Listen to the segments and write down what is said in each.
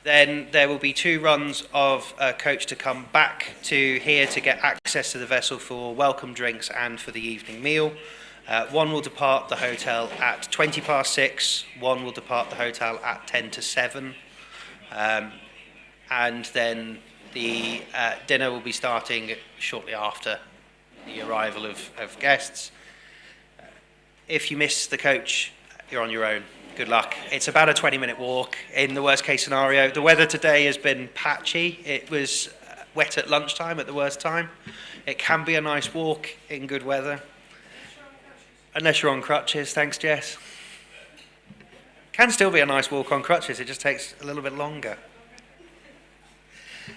Then there will be 2 runs of a coach to come back to here to get access to the vessel for welcome drinks and for the evening meal. One will depart the hotel at 6:20, one will depart the hotel at 7:10, and then the dinner will be starting shortly after the arrival of guests. If you miss the coach, you're on your own. Good luck. It's about a 20-minute walk in the worst case scenario. The weather today has been patchy. It was wet at lunchtime at the worst time. It can be a nice walk in good weather. Unless you're on crutches. Thanks, Jess. Can still be a nice walk on crutches. It just takes a little bit longer.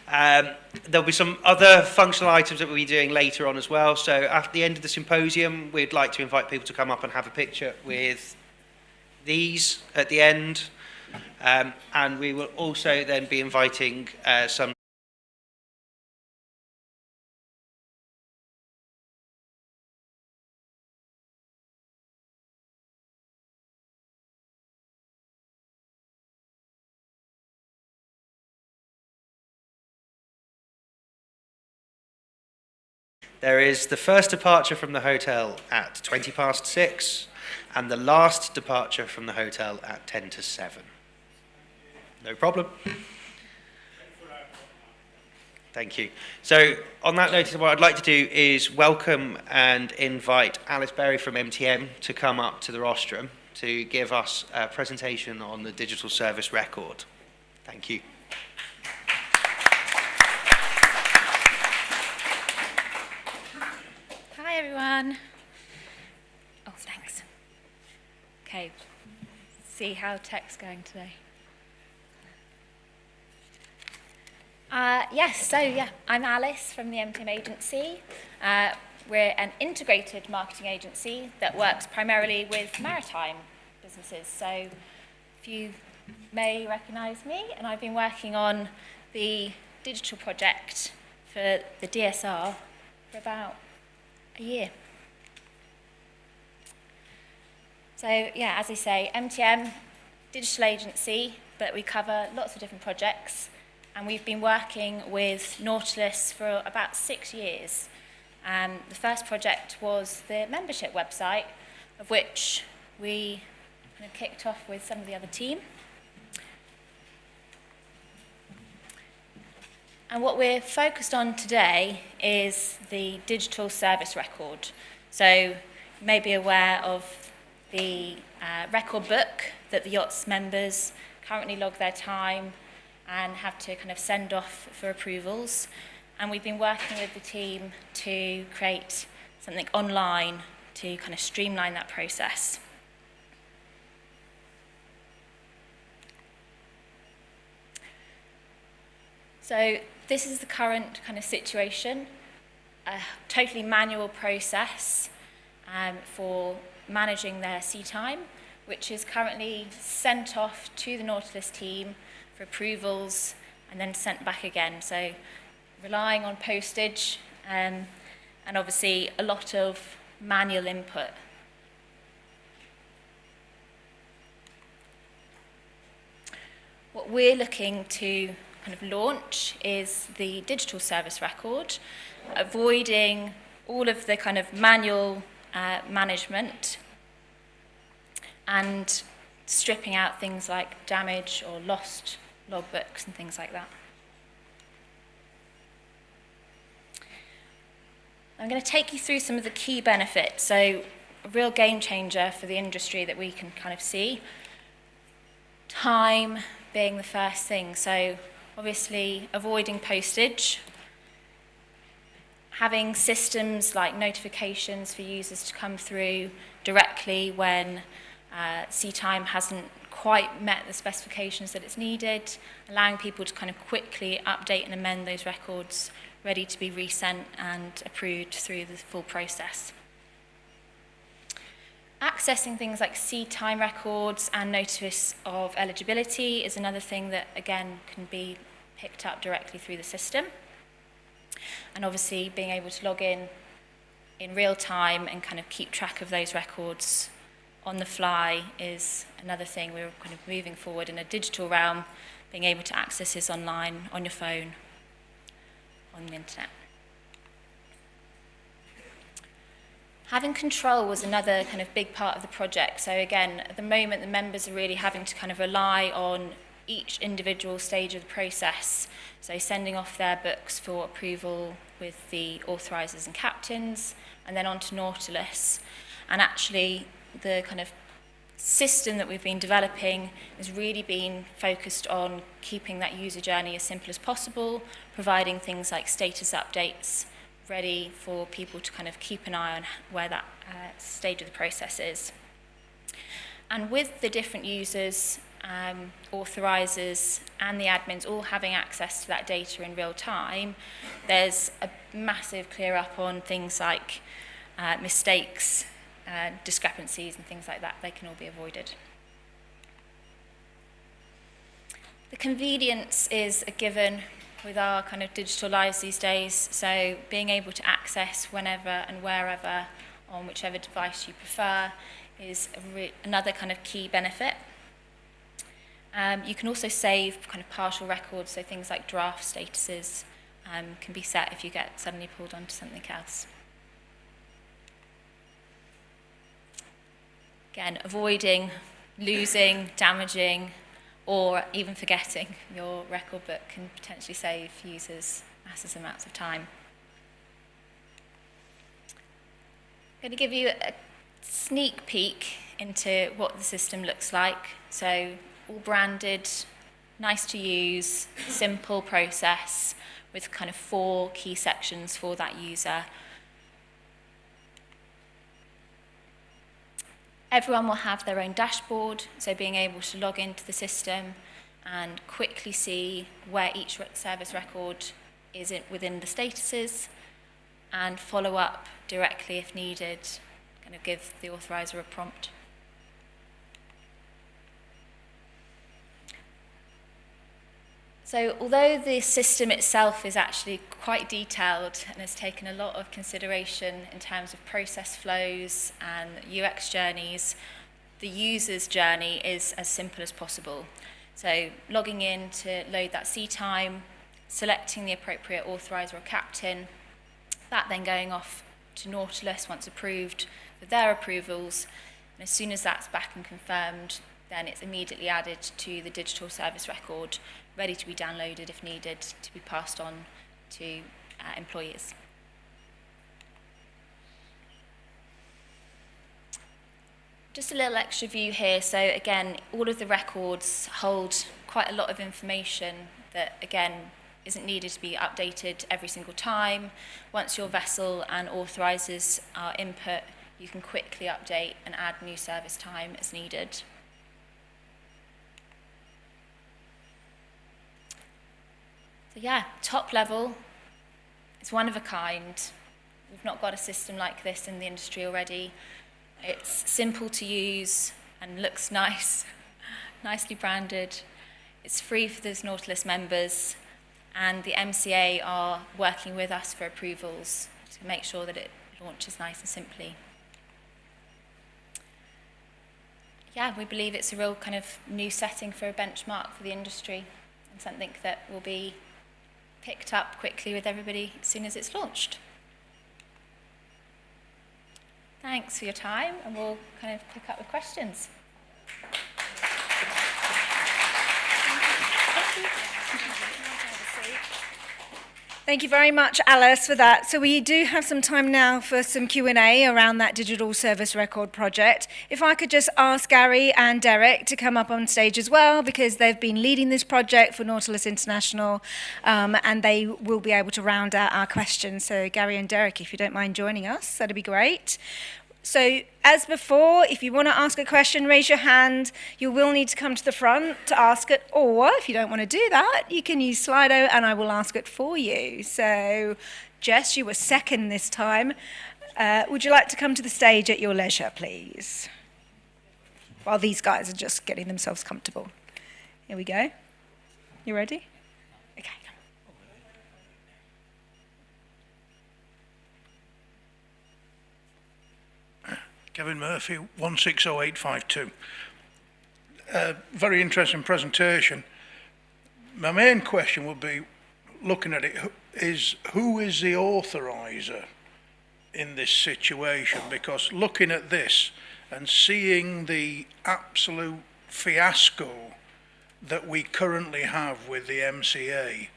There'll be some other functional items that we'll be doing later on as well. So at the end of the symposium, we'd like to invite people to come up and have a picture with these at the end, and we will also then be inviting some There is the first departure from the hotel at 6:20, and the last departure from the hotel at 6:50. No problem. Thank you. So on that note, what I'd like to do is welcome and invite Alice Berry from MTM to come up to the rostrum to give us a presentation on the digital service record. Thank you. Hi everyone. Oh, thanks. Okay, see how tech's going today. I'm Alice from the MTM agency. We're an integrated marketing agency that works primarily with maritime businesses. So if you may recognise me, and I've been working on the digital project for the DSR for about a year. So yeah, as I say, MTM, digital agency, but we cover lots of different projects, and we've been working with Nautilus for about 6 years. The first project was the membership website, of which we kind of kicked off with some of the other team. And what we're focused on today is the digital service record. So you may be aware of the record book that the yacht's members currently log their time and have to kind of send off for approvals. And we've been working with the team to create something online to kind of streamline that process. So this is the current kind of situation, a totally manual process for managing their sea time, which is currently sent off to the Nautilus team for approvals and then sent back again. So relying on postage and obviously a lot of manual input. What we're looking to kind of launch is the digital service record, avoiding all of the kind of manual management and stripping out things like damage or lost logbooks and things like that. I'm going to take you through some of the key benefits. So a real game changer for the industry that we can kind of see. Time being the first thing. So obviously avoiding postage, having systems like notifications for users to come through directly when sea time hasn't quite met the specifications that it's needed, allowing people to kind of quickly update and amend those records, ready to be resent and approved through the full process. Accessing things like sea time records and notice of eligibility is another thing that, again, can be picked up directly through the system. And obviously being able to log in real time and kind of keep track of those records on the fly is another thing we're kind of moving forward in a digital realm being able to access this online, on your phone, on the internet. Having control was another kind of big part of the project. So again, at the moment, the members are really having to kind of rely on each individual stage of the process. So sending off their books for approval with the authorisers and captains, and then on to Nautilus. And actually, the kind of system that we've been developing has really been focused on keeping that user journey as simple as possible, providing things like status updates, ready for people to kind of keep an eye on where that stage of the process is. And with the different users, authorisers and the admins all having access to that data in real time, there's a massive clear up on things like mistakes, discrepancies and things like that. They can all be avoided. The convenience is a given with our kind of digital lives these days, so being able to access whenever and wherever on whichever device you prefer is another kind of key benefit. You can also save kind of partial records, so things like draft statuses can be set if you get suddenly pulled onto something else. Again, avoiding losing, damaging, or even forgetting your record book can potentially save users massive amounts of time. I'm going to give you a sneak peek into what the system looks like. So all branded, nice to use, simple process with kind of 4 key sections for that user. Everyone will have their own dashboard, so being able to log into the system and quickly see where each service record is within the statuses and follow up directly if needed, kind of give the authoriser a prompt. So although the system itself is actually quite detailed and has taken a lot of consideration in terms of process flows and UX journeys, the user's journey is as simple as possible. So logging in to load that seat time, selecting the appropriate authoriser or captain, that then going off to Nautilus once approved with their approvals, and as soon as that's back and confirmed, then it's immediately added to the digital service record, ready to be downloaded if needed, to be passed on to employees. Just a little extra view here. So again, all of the records hold quite a lot of information that, again, isn't needed to be updated every single time. Once your vessel and authorisers are input, you can quickly update and add new service time as needed. So yeah, top level, it's one of a kind. We've not got a system like this in the industry already. It's simple to use and looks nice, nicely branded. It's free for those Nautilus members, and the MCA are working with us for approvals to make sure that it launches nice and simply. Yeah, we believe it's a real kind of new setting for a benchmark for the industry and something that will be picked up quickly with everybody as soon as it's launched. Thanks for your time, and we'll kind of pick up with questions. Thank you very much, Alice, for that. So we do have some time now for some Q&A around that digital service record project. If I could just ask Gary and Derek to come up on stage as well, because they've been leading this project for Nautilus International, and they will be able to round out our questions. So Gary and Derek, if you don't mind joining us, that'd be great. So as before, if you want to ask a question, raise your hand. You will need to come to the front to ask it, or if you don't want to do that, you can use Slido and I will ask it for you. So Jess, you were second this time. Would you like to come to the stage at your leisure, please? While these guys are just getting themselves comfortable. Here we go. You ready? Okay. Kevin Murphy, 160852. Very interesting presentation. My main question would be, looking at it, who is the authoriser in this situation? Because looking at this and seeing the absolute fiasco that we currently have with the MCA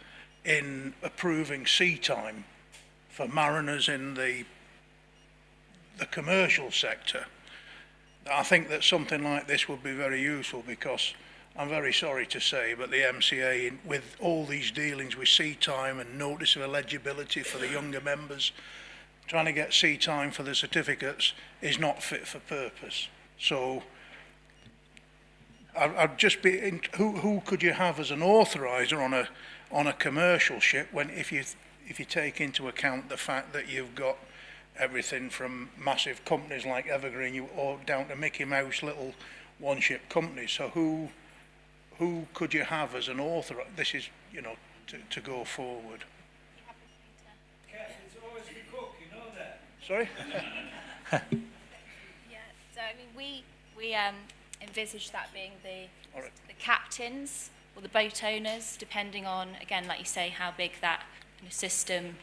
in approving sea time for mariners in the commercial sector, I think that something like this would be very useful, because I'm very sorry to say, but the MCA, with all these dealings with sea time and notice of eligibility for the younger members, trying to get sea time for the certificates is not fit for purpose. So I'd just be, who could you have as an authoriser on a commercial ship, when if you take into account the fact that you've got everything from massive companies like Evergreen or down to Mickey Mouse little one-ship companies? So who could you have as an author? This is, to go forward. It's always the cook, you know that. Sorry? Yeah, so I mean, we envisage that being All right. the captains or the boat owners, depending on, again, like you say, how big that kind of system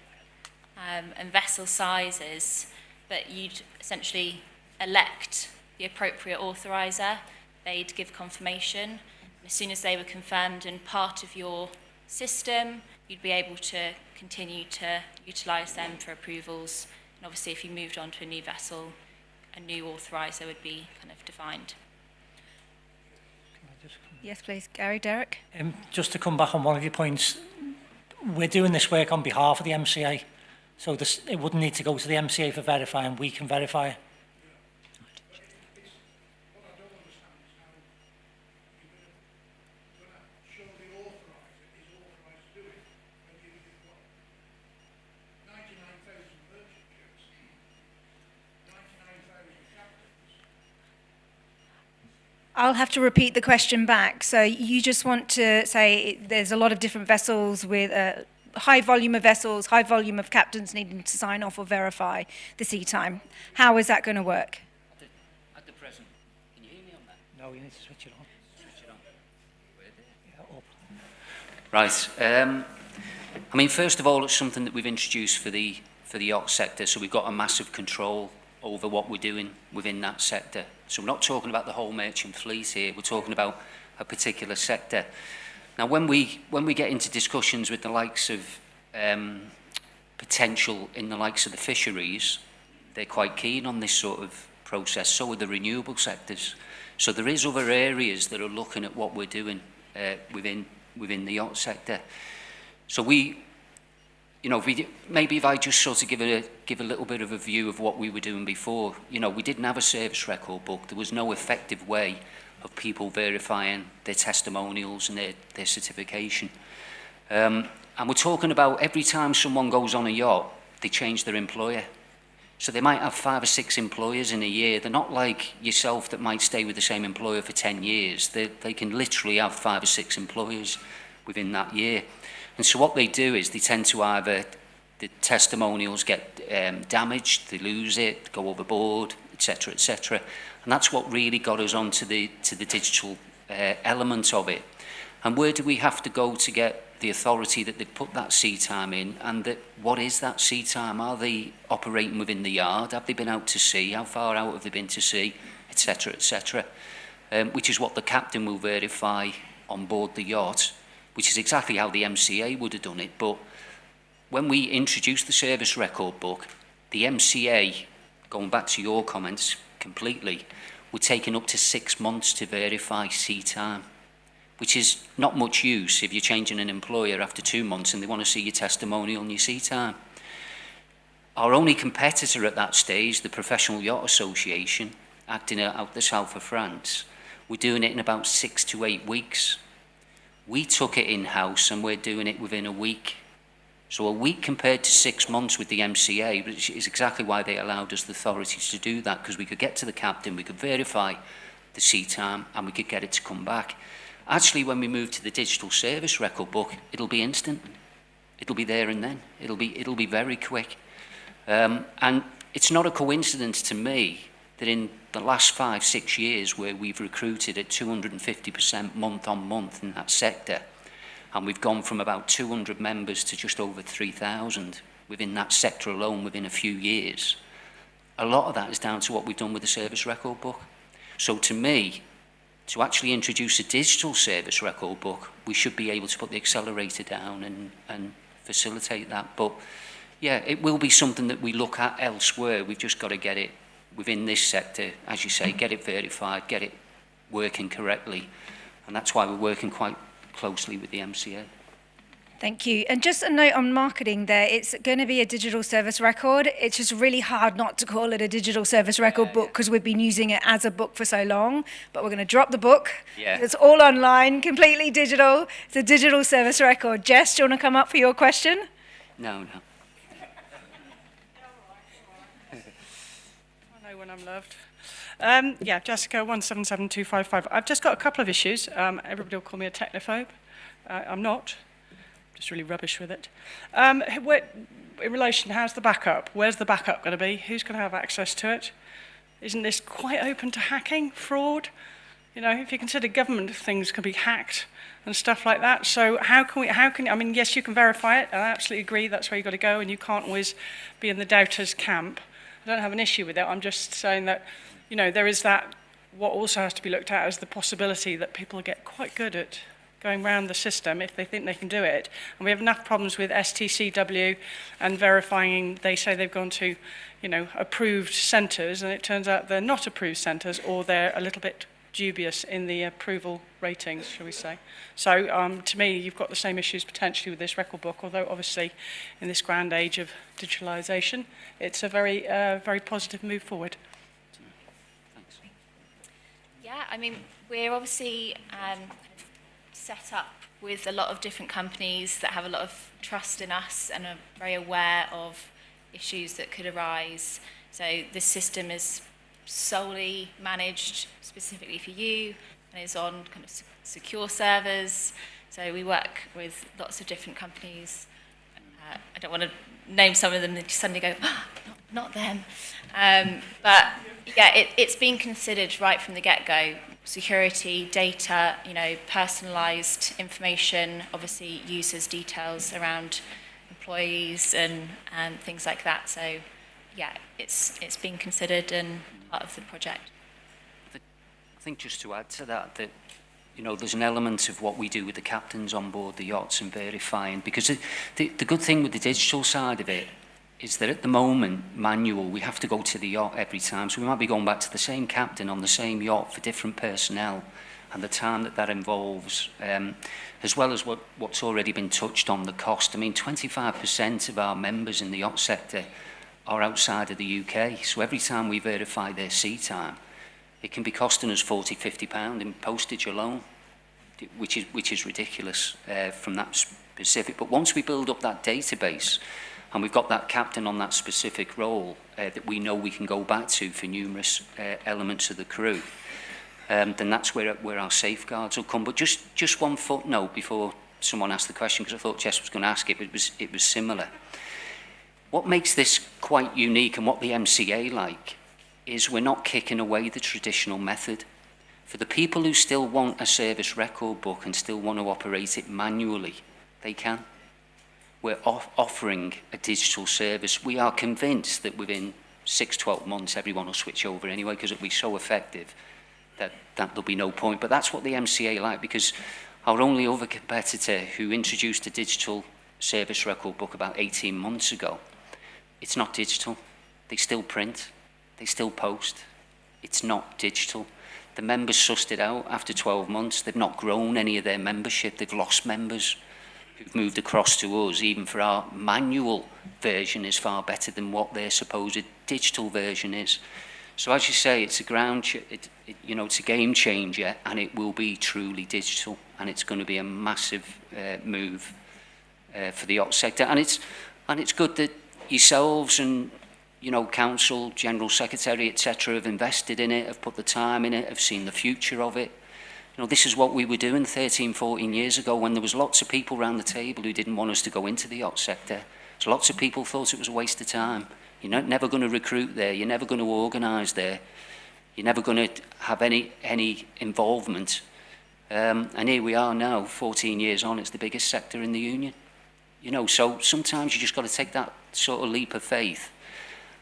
and vessel size is. But you'd essentially elect the appropriate authoriser. They'd give confirmation. As soon as they were confirmed and part of your system, you'd be able to continue to utilise them for approvals. And obviously, if you moved on to a new vessel, a new authoriser would be kind of defined. Yes, please. Gary, Derek? Just to come back on one of your points, we're doing this work on behalf of the MCA, so it wouldn't need to go to the MCA for verifying, we can verify it. I'll have to repeat the question back. So you just want to say there's a lot of different vessels with a high volume of vessels, high volume of captains needing to sign off or verify the sea time. How is that going to work? At the present, can you hear me on that? No, you need to switch it on. Switch it on. Where Yeah, up. Right. I mean, first of all, it's something that we've introduced for the yacht sector, so we've got a massive control over what we're doing within that sector. So we're not talking about the whole merchant fleet here, we're talking about a particular sector. Now, when we get into discussions with the likes of potential in the likes of the fisheries, they're quite keen on this sort of process, so are the renewable sectors. So there is other areas that are looking at what we're doing within the yacht sector. So maybe if I just sort of give a little bit of a view of what we were doing before. We didn't have a service record book. There was no effective way of people verifying their testimonials and their certification. And we're talking about every time someone goes on a yacht, they change their employer. So they might have 5 or 6 employers in a year. They're not like yourself that might stay with the same employer for 10 years. They can literally have 5 or 6 employers within that year. And so what they do is they tend to either, the testimonials get damaged, they lose it, go overboard, etc., etc. And that's what really got us onto the digital element of it. And where do we have to go to get the authority that they've put that sea time in? And what is that sea time? Are they operating within the yard? Have they been out to sea? How far out have they been to sea? Etc., etc. Which is what the captain will verify on board the yacht, which is exactly how the MCA would have done it. But when we introduced the service record book, the MCA, going back to your comments completely, were taking up to 6 months to verify sea time, which is not much use if you're changing an employer after 2 months and they want to see your testimonial and your sea time. Our only competitor at that stage, the Professional Yacht Association, acting out the south of France, were doing it in about 6 to 8 weeks. We took it in-house and we're doing it within a week. So a week compared to 6 months with the MCA, which is exactly why they allowed us the authority to do that, because we could get to the captain, we could verify the sea time, and we could get it to come back. Actually, when we move to the digital service record book, it'll be instant. It'll be there and then. It'll be very quick. And it's not a coincidence to me that in the last 5, 6 years where we've recruited at 250% month on month in that sector, And we've gone from about 200 members to just over 3,000 within that sector alone within a few years. A lot of that is down to what we've done with the service record book. So to me, to actually introduce a digital service record book, we should be able to put the accelerator down and facilitate that. But yeah, it will be something that we look at elsewhere. We've just got to get it within this sector, as you say, get it verified, get it working correctly. And that's why we're working quite closely with the MCA. Thank you. And just a note on marketing there, it's going to be a digital service record. It's just really hard not to call it a digital service record book because we've been using it as a book for so long. But we're going to drop the book. Yeah. It's all online, completely digital. It's a digital service record. Jess, do you want to come up for your question? No. I know when I'm loved. Yeah, Jessica, 177255. I've just got a couple of issues. Everybody will call me a technophobe. I'm not. Just really rubbish with it. In relation, how's the backup? Where's the backup going to be? Who's going to have access to it? Isn't this quite open to hacking, fraud? You know, if you consider government things can be hacked and stuff like that. So I mean, yes, you can verify it, and I absolutely agree that's where you've got to go, and you can't always be in the doubters camp. I don't have an issue with it. I'm just saying that, you know, there is that, what also has to be looked at is the possibility that people get quite good at going around the system if they think they can do it. And we have enough problems with STCW and verifying, they say they've gone to, you know, approved centres, and it turns out they're not approved centres, or they're a little bit dubious in the approval ratings, shall we say. So to me, you've got the same issues potentially with this record book, although obviously in this grand age of digitalisation, it's a very, very positive move forward. Thanks. Yeah, I mean, we're obviously set up with a lot of different companies that have a lot of trust in us and are very aware of issues that could arise. So this system is solely managed specifically for you and is on kind of secure servers. So we work with lots of different companies. I don't want to name some of them that you suddenly go, not them. But yeah, it's been considered right from the get-go. Security, data, you know, personalised information, obviously users' details around employees and things like that. So yeah, it's been considered and part of the project. I think just to add to that, you know, there's an element of what we do with the captains on board the yachts and verifying, because the good thing with the digital side of it is that at the moment, manual, we have to go to the yacht every time. So we might be going back to the same captain on the same yacht for different personnel, and the time that involves, as well as what's already been touched on, the cost. I mean, 25% of our members in the yacht sector are outside of the UK. So every time we verify their sea time, it can be costing us £40–50 in postage alone, which is ridiculous from that specific. But once we build up that database, and we've got that captain on that specific role that we know we can go back to for numerous elements of the crew, then that's where our safeguards will come. But just one footnote before someone asked the question, because I thought Jess was going to ask it, but it was similar. What makes this quite unique and what the MCA like is we're not kicking away the traditional method. For the people who still want a service record book and still want to operate it manually, they can. We're offering a digital service. We are convinced that within 6–12 months, everyone will switch over anyway, because it'll be so effective that there'll be no point. But that's what the MCA like, because our only other competitor who introduced a digital service record book about 18 months ago, it's not digital. They still print, they still post. It's not digital. The members sussed it out after 12 months. They've not grown any of their membership. They've lost members who've moved across to us. Even for our manual version is far better than what their supposed digital version is. So as you say, it's it's a game changer, and it will be truly digital, and it's going to be a massive move for the yacht sector. And it's good that yourselves and council, general secretary, etc., have invested in it, have put the time in it, have seen the future of it. This is what we were doing 13, 14 years ago, when there was lots of people around the table who didn't want us to go into the yacht sector. So lots of people thought it was a waste of time. You're never going to recruit there. You're never going to organise there. You're never going to have any involvement. And here we are now, 14 years on, it's the biggest sector in the union. You know, so sometimes you just got to take that sort of leap of faith.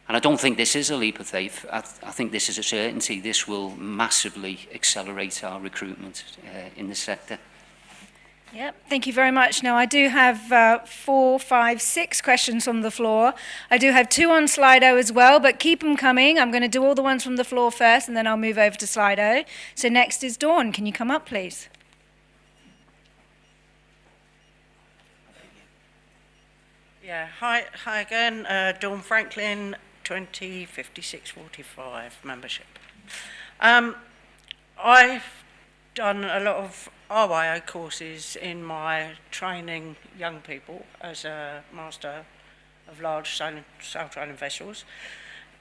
And I don't think this is a leap of faith. I think this is a certainty. This will massively accelerate our recruitment in the sector. Yep, thank you very much. Now, I do have 4, 5, 6 questions from the floor. I do have 2 on Slido as well, but keep them coming. I'm going to do all the ones from the floor first, and then I'll move over to Slido. So next is Dawn. Can you come up, please? Yeah, hi again. Dawn Franklin, 205645 membership. I've done a lot of RYO courses in my training young people as a master of large sail training vessels,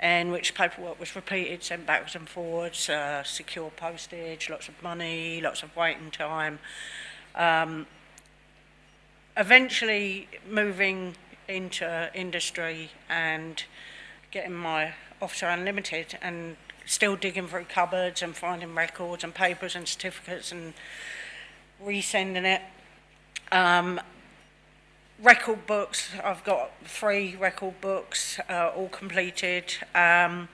in which paperwork was repeated, sent backwards and forwards, secure postage, lots of money, lots of waiting time. Eventually moving into industry and getting my Officer Unlimited and still digging through cupboards and finding records and papers and certificates and resending it. Record books, I've got 3 record books all completed that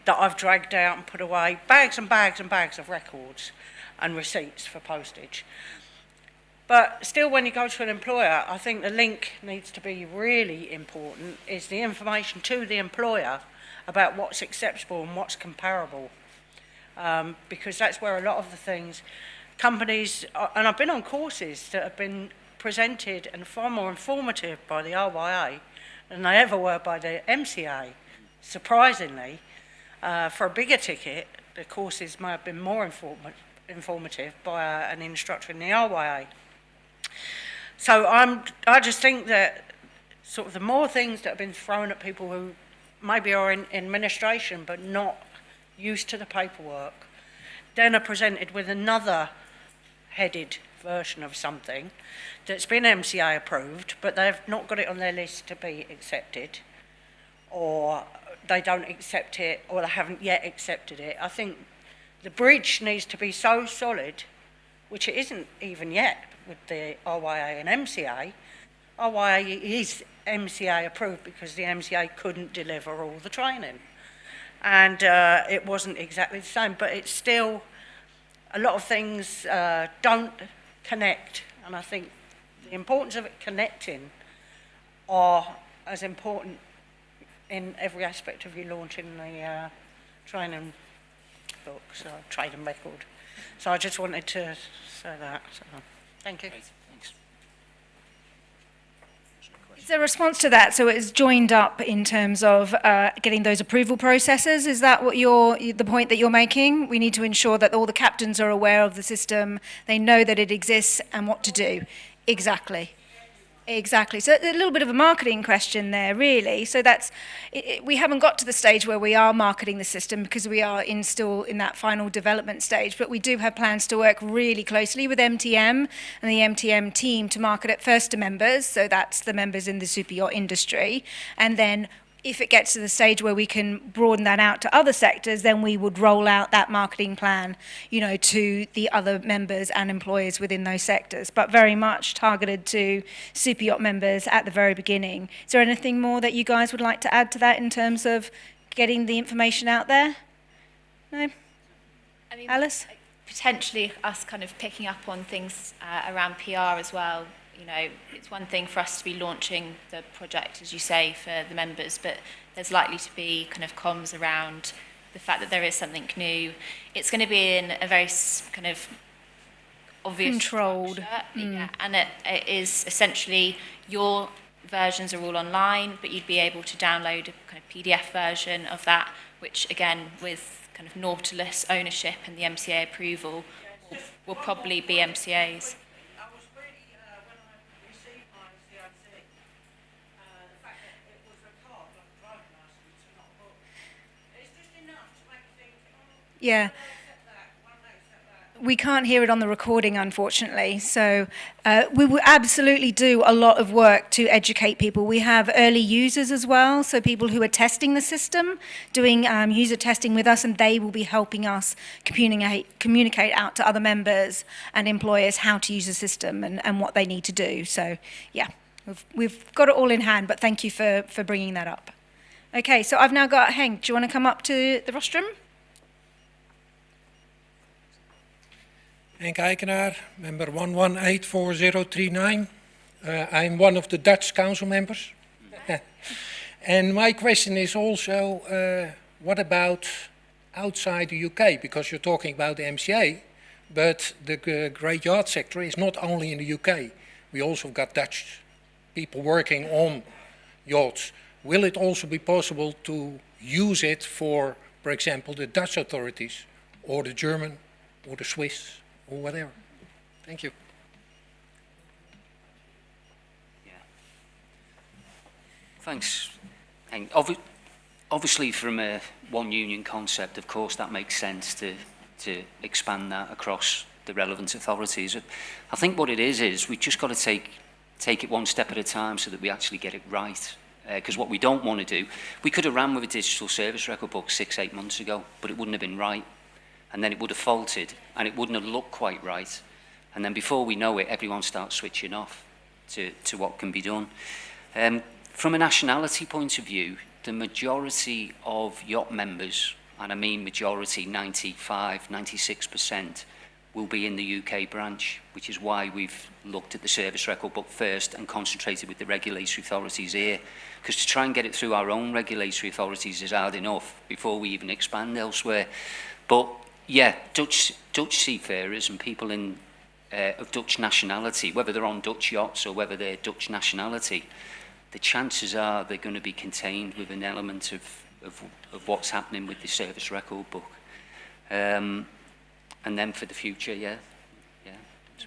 I've dragged out and put away. Bags and bags and bags of records and receipts for postage. But still, when you go to an employer, I think the link needs to be really important, is the information to the employer about what's acceptable and what's comparable. Because that's where a lot of the things, companies, and I've been on courses that have been presented and far more informative by the RYA than they ever were by the MCA. Surprisingly, for a bigger ticket, the courses may have been more informative by an instructor in the RYA. So I just think that sort of the more things that have been thrown at people who maybe are in administration but not used to the paperwork, then are presented with another headed version of something that's been MCA approved, but they've not got it on their list to be accepted, or they don't accept it, or they haven't yet accepted it. I think the bridge needs to be so solid, which it isn't even yet with the RYA and MCA. RYA is MCA approved because the MCA couldn't deliver all the training. And it wasn't exactly the same, but it's still, a lot of things don't connect. And I think the importance of it connecting are as important in every aspect of you launching the training book, so training record. So I just wanted to say that. So, thank you. Thanks. Is there a response to that? So it's joined up in terms of getting those approval processes. Is that what the point that you're making? We need to ensure that all the captains are aware of the system, they know that it exists and what to do. Exactly. Exactly. So a little bit of a marketing question there, really. So we haven't got to the stage where we are marketing the system because we are still in that final development stage, but we do have plans to work really closely with MTM and the MTM team to market it first to members, so that's the members in the super yacht industry, and then if it gets to the stage where we can broaden that out to other sectors, then we would roll out that marketing plan, to the other members and employers within those sectors, but very much targeted to super yacht members at the very beginning. Is there anything more that you guys would like to add to that in terms of getting the information out there? No? I mean, Alice? Potentially us kind of picking up on things around PR as well. It's one thing for us to be launching the project, as you say, for the members, but there's likely to be kind of comms around the fact that there is something new. It's going to be in a very kind of obvious controlled. Yeah, and it is essentially your versions are all online, but you'd be able to download a kind of PDF version of that, which again, with kind of Nautilus ownership and the MCA approval, will probably be MCA's. Yeah. we can't hear it on the recording, unfortunately. So we will absolutely do a lot of work to educate people. We have early users as well, so people who are testing the system, doing user testing with us, and they will be helping us communicate out to other members and employers how to use the system and what they need to do. So yeah, we've got it all in hand, but thank you for bringing that up. Okay, so I've now got Henk. Do you want to come up to the rostrum? Henk Eikenaar, member 1184039. I'm one of the Dutch council members. And my question is also, what about outside the UK? Because you're talking about the MCA, but the great yacht sector is not only in the UK. We also got Dutch people working on yachts. Will it also be possible to use it for example, the Dutch authorities, or the German, or the Swiss, or whatever? Thank you. Yeah. Thanks. And obviously, from a one union concept, of course, that makes sense to expand that across the relevant authorities. I think what it is we've just got to take it one step at a time so that we actually get it right. Because what we don't want to do, we could have ran with a digital service record book 6-8 months ago, but it wouldn't have been right. And then it would have faltered, and it wouldn't have looked quite right. And then before we know it, everyone starts switching off to what can be done. From a nationality point of view, the majority of yacht members, and I mean majority, 95, 96%, will be in the UK branch, which is why we've looked at the service record book first and concentrated with the regulatory authorities here. Because to try and get it through our own regulatory authorities is hard enough before we even expand elsewhere. But yeah, Dutch seafarers and people of Dutch nationality, whether they're on Dutch yachts or whether they're Dutch nationality, the chances are they're going to be contained with an element of what's happening with the service record book. And then for the future, yeah.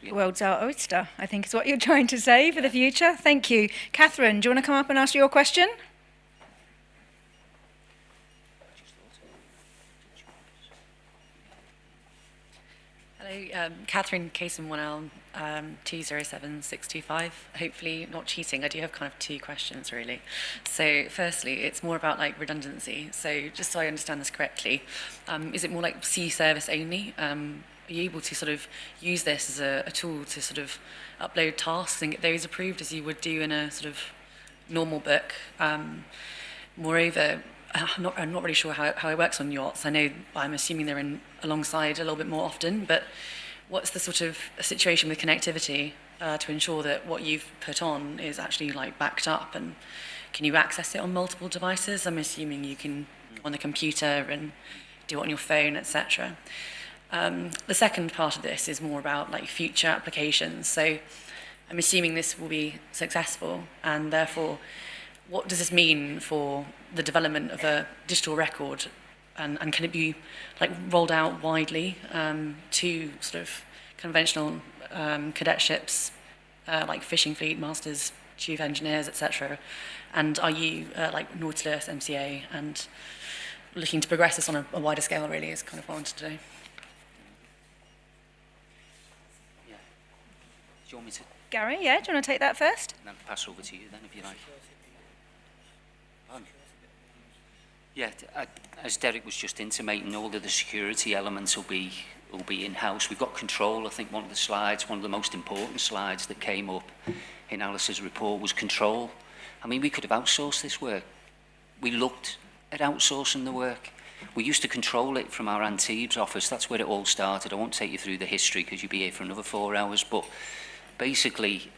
The world's our oyster, I think is what you're trying to say for the future. Thank you. Catherine, do you want to come up and ask your question? Hello, Catherine Casey 1L 207625. Hopefully not cheating. I do have kind of two questions really. So firstly, it's more about like redundancy. So just so I understand this correctly, is it more like sea service only? Are you able to sort of use this as a tool to sort of upload tasks and get those approved as you would do in a sort of normal book? Moreover, I'm not really sure how it works on yachts. I know, I'm assuming they're in alongside a little bit more often, but what's the sort of situation with connectivity to ensure that what you've put on is actually like backed up, and can you access it on multiple devices? I'm assuming you can on the computer and do it on your phone, etc. The second part of this is more about like future applications. So I'm assuming this will be successful, and therefore, what does this mean for the development of a digital record, and can it be like rolled out widely to sort of conventional cadet ships like fishing fleet, masters, chief engineers, etc. And are you like Nautilus, MCA, and looking to progress this on a wider scale really is kind of what I wanted to do. Yeah. Do you want me to? Gary, yeah, do you want to take that first? And then pass over to you then, if you like. Yeah, as Derek was just intimating, all of the security elements will be in-house. We've got control. I think one of the most important slides that came up in Alice's report was control. I mean, we could have outsourced this work. We looked at outsourcing the work. We used to control it from our Antibes office. That's where it all started. I won't take you through the history because you'd be here for another 4 hours, but basically,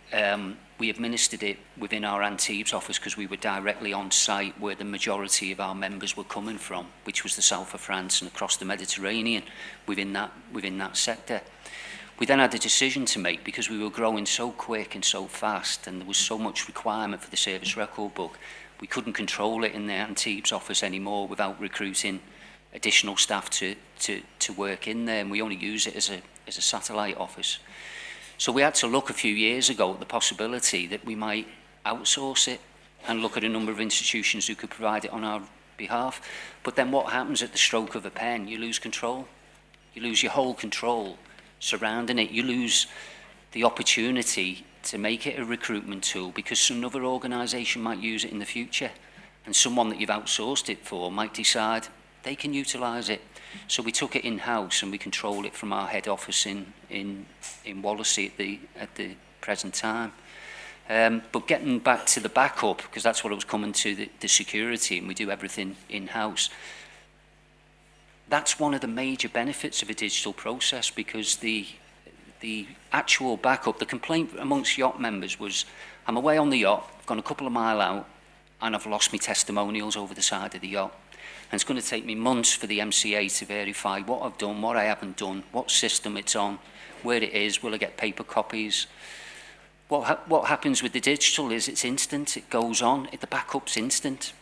we administered it within our Antibes office because we were directly on site where the majority of our members were coming from, which was the south of France and across the Mediterranean within that sector. We then had a decision to make because we were growing so quick and so fast, and there was so much requirement for the service record book. We couldn't control it in the Antibes office anymore without recruiting additional staff to work in there, and we only use it as a satellite office. So we had to look a few years ago at the possibility that we might outsource it and look at a number of institutions who could provide it on our behalf. But then what happens at the stroke of a pen? You lose control. You lose your whole control surrounding it. You lose the opportunity to make it a recruitment tool because another organisation might use it in the future, and someone that you've outsourced it for might decide they can utilise it. So we took it in-house and we control it from our head office in Wallasey at the present time. But getting back to the backup, because that's what I was coming to, the security, and we do everything in-house. That's one of the major benefits of a digital process, because the actual backup, the complaint amongst yacht members was, I'm away on the yacht, I've gone a couple of miles out, and I've lost my testimonials over the side of the yacht. And it's going to take me months for the MCA to verify what I've done, what I haven't done, what system it's on, where it is, will I get paper copies. What happens with the digital is it's instant, it goes on, the backup's instant.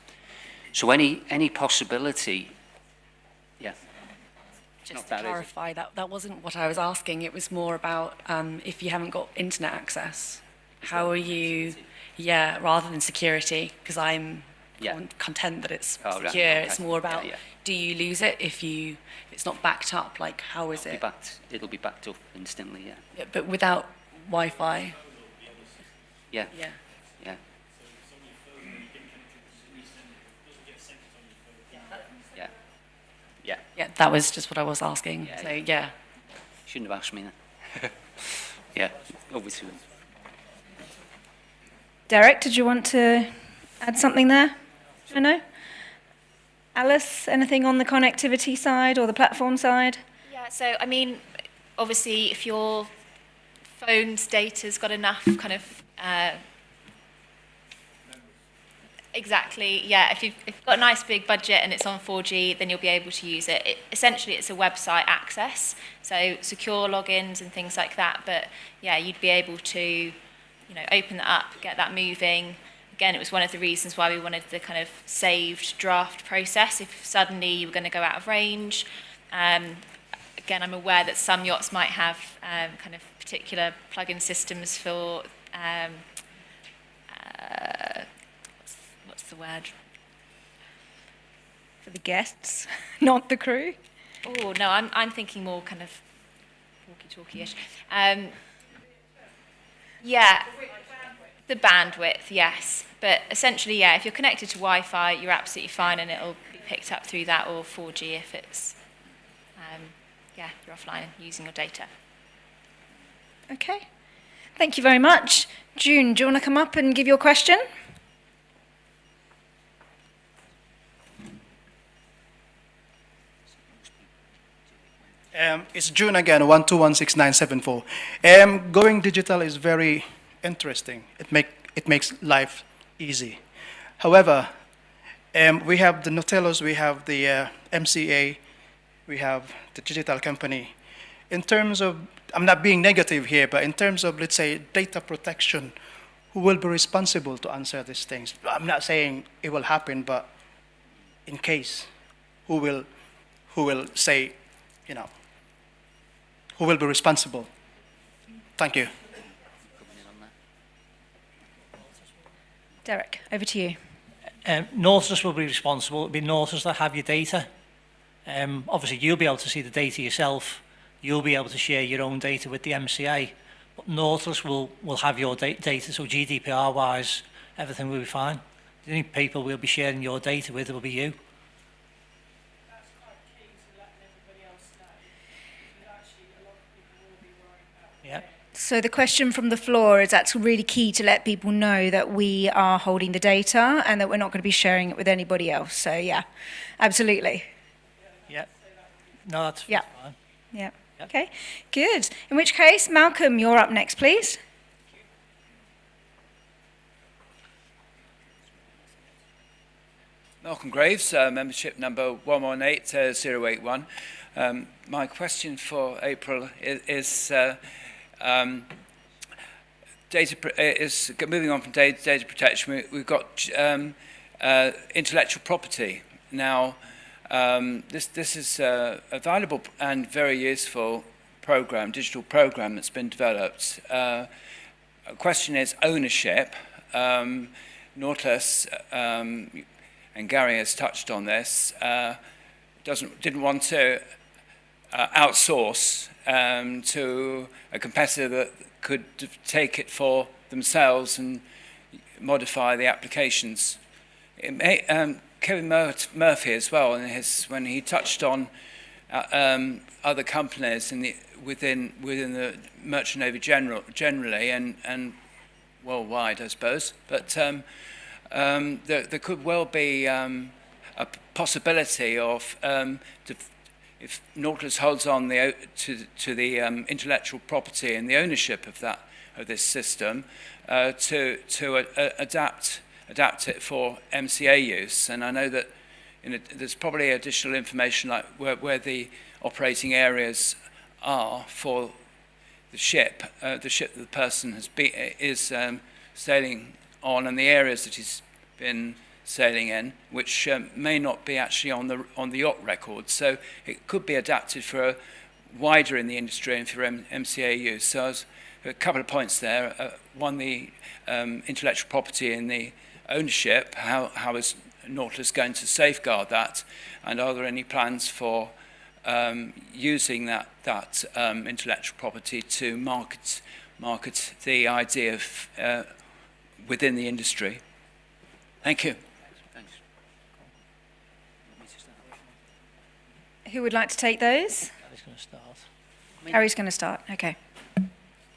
So any possibility, yeah. Just to clarify, that wasn't what I was asking. It was more about if you haven't got internet access, how are you, rather than security, because I'm content that it's secure. Right, okay. It's more about, do you lose it if it's not backed up? Like, how is it? It'll be backed up instantly, yeah. But without Wi-Fi? Yeah. Yeah, that was just what I was asking. Shouldn't have asked me then. Yeah, over to him. Derek, did you want to add something there? I know. Alice, anything on the connectivity side or the platform side? Yeah, so I mean, obviously, if your phone's data's got enough kind of exactly, yeah. If you've got a nice big budget and it's on 4G, then you'll be able to use it. Essentially, it's a website access, so secure logins and things like that. But yeah, you'd be able to, open that up, get that moving. Again, it was one of the reasons why we wanted the kind of saved draft process. If suddenly you were going to go out of range, again, I'm aware that some yachts might have kind of particular plug-in systems for what's the word? For the guests, not the crew? Oh, no, I'm thinking more kind of walkie-talkie-ish. Yeah, the bandwidth, yes. But essentially, yeah, if you're connected to Wi-Fi, you're absolutely fine, and it'll be picked up through that, or 4G if it's, you're offline using your data. Okay. Thank you very much. June, do you want to come up and give your question? It's June again, 1216974. Going digital is very interesting. It makes life easy. However, we have the Nautilus, we have the MCA, we have the digital company. In terms of, I'm not being negative here, but in terms of, let's say, data protection, who will be responsible to answer these things? I'm not saying it will happen, but in case, who will say, who will be responsible? Thank you. Derek, over to you. Nautilus will be responsible. It'll be Nautilus that have your data. Obviously, you'll be able to see the data yourself. You'll be able to share your own data with the MCA. But Nautilus will have your data, so GDPR-wise, everything will be fine. The only people we'll be sharing your data with will be you. That's quite key to letting everybody else know. Because actually, a lot of people will be worrying about Yeah. So the question from the floor is that's really key to let people know that we are holding the data and that we're not going to be sharing it with anybody else. So yeah, absolutely. Yeah. No, that's Yeah. fine. Yeah. Okay, good. In which case, Malcolm, you're up next, please. Malcolm Graves, membership number 118081. My question for April is moving on from data protection. We've got intellectual property. Now, this is a valuable and very useful program, digital program that's been developed. A question is ownership. Nautilus and Gary has touched on this. Didn't want to outsource to a competitor that could take it for themselves and modify the applications. It may, Kevin Murphy as well, when he touched on other companies within the Merchant Navy generally and worldwide, I suppose. But there could well be a possibility of if Nautilus holds on to the intellectual property and the ownership of this system, to adapt it for MCA use. And I know that there's probably additional information like where the operating areas are for the ship that the person is sailing on, and the areas that he's been sailing in, which may not be actually on the yacht record. So it could be adapted for wider in the industry and for MCA use. So a couple of points there. One, the intellectual property and the ownership. How is Nautilus going to safeguard that? And are there any plans for using that intellectual property to market the idea of within the industry? Thank you. Who would like to take those? Gary's going to start. Gary's going to start. Okay.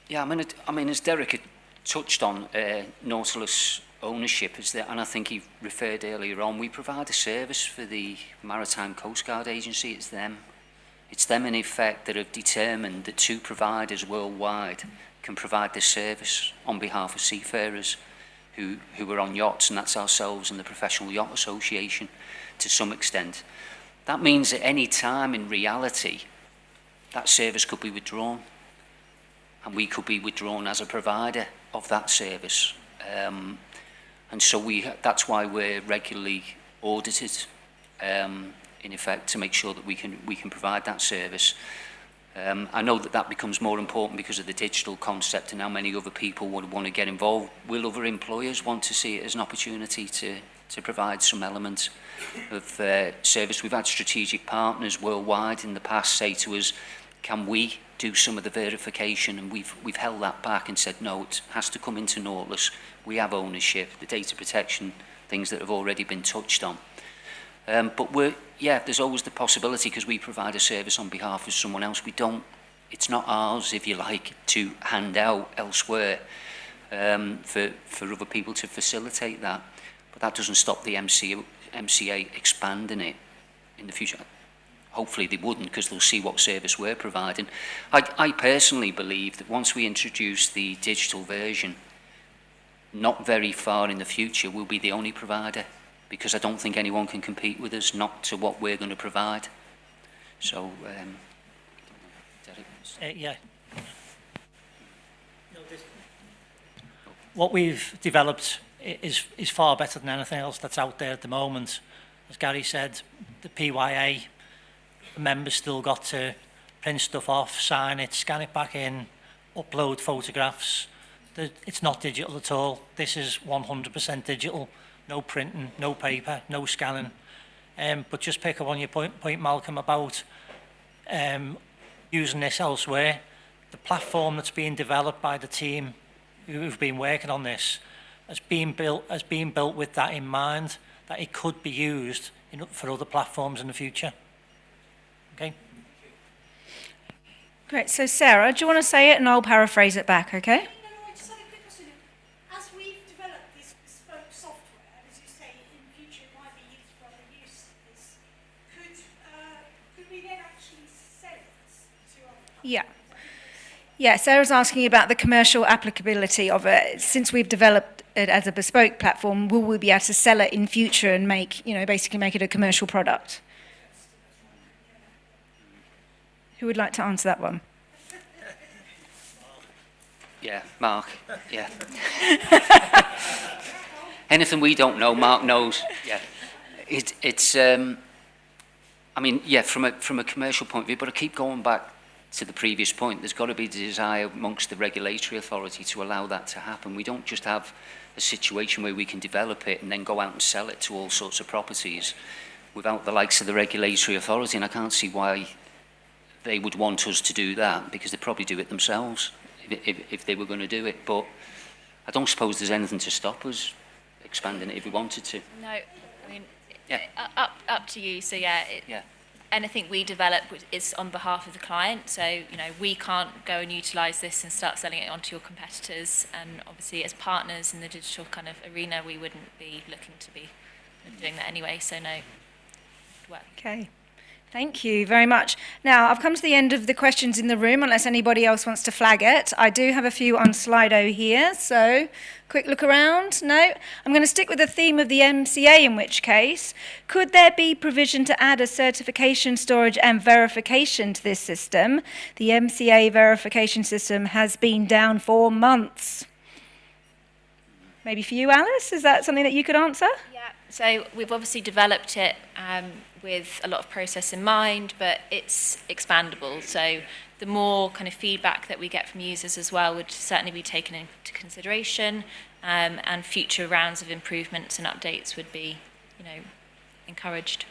Yeah, I mean, as Derek had touched on, Nautilus ownership is there, and I think he referred earlier on, we provide a service for the Maritime Coast Guard Agency. It's them in effect that have determined that two providers worldwide can provide this service on behalf of seafarers who are on yachts, and that's ourselves and the Professional Yacht Association to some extent. That means at any time in reality, that service could be withdrawn, and we could be withdrawn as a provider of that service. And so that's why we're regularly audited, in effect, to make sure that we can provide that service. I know that becomes more important because of the digital concept and how many other people would want to get involved. Will other employers want to see it as an opportunity to provide some element of service? We've had strategic partners worldwide in the past say to us, can we do some of the verification? And we've held that back and said, no, it has to come into Nautilus. We have ownership, the data protection, things that have already been touched on. But there's always the possibility, because we provide a service on behalf of someone else. It's not ours, if you like, to hand out elsewhere for other people to facilitate that. But that doesn't stop the MCA expanding it in the future. Hopefully they wouldn't, because they'll see what service we're providing. I personally believe that once we introduce the digital version, not very far in the future, we'll be the only provider, because I don't think anyone can compete with us, not to what we're going to provide. So, Derek? Yeah. What we've developed is far better than anything else that's out there at the moment. As Gary said, the PYA, the members still got to print stuff off, sign it, scan it back in, upload photographs. It's not digital at all. This is 100% digital. No printing, no paper, no scanning. But just pick up on your point, Malcolm, about using this elsewhere. The platform that's being developed by the team who've been working on this has been built with that in mind, that it could be used for other platforms in the future. Okay. Great. So Sarah, do you want to say it and I'll paraphrase it back, okay? No, I just had a quick question. As we've developed this bespoke software, as you say, in future it might be used for other uses, could we then actually sell it to other companies? Yeah. Yeah, Sarah's asking about the commercial applicability of it. Since we've developed it as a bespoke platform, will we be able to sell it in future and basically make it a commercial product? Who would like to answer that one? Yeah, Mark. Yeah. Anything we don't know, Mark knows. Yeah. It's. I mean, yeah. From a commercial point of view, but I keep going back to the previous point. There's got to be the desire amongst the regulatory authority to allow that to happen. We don't just have a situation where we can develop it and then go out and sell it to all sorts of properties without the likes of the regulatory authority. And I can't see why they would want us to do that, because they'd probably do it themselves if they were going to do it. But I don't suppose there's anything to stop us expanding it if we wanted to. No, I mean, Yeah. up to you. So yeah, Yeah. anything we develop is on behalf of the client. So, you know, we can't go and utilise this and start selling it onto your competitors. And obviously, as partners in the digital kind of arena, we wouldn't be looking to be doing that anyway. So no. Well. Okay. Thank you very much. Now, I've come to the end of the questions in the room, unless anybody else wants to flag it. I do have a few on Slido here, so quick look around. No? I'm going to stick with the theme of the MCA, in which case, could there be provision to add a certification, storage and verification to this system? The MCA verification system has been down for months. Maybe for you, Alice, is that something that you could answer? Yeah, so we've obviously developed it with a lot of process in mind, but it's expandable. So the more kind of feedback that we get from users as well would certainly be taken into consideration, and future rounds of improvements and updates would be, you know, encouraged.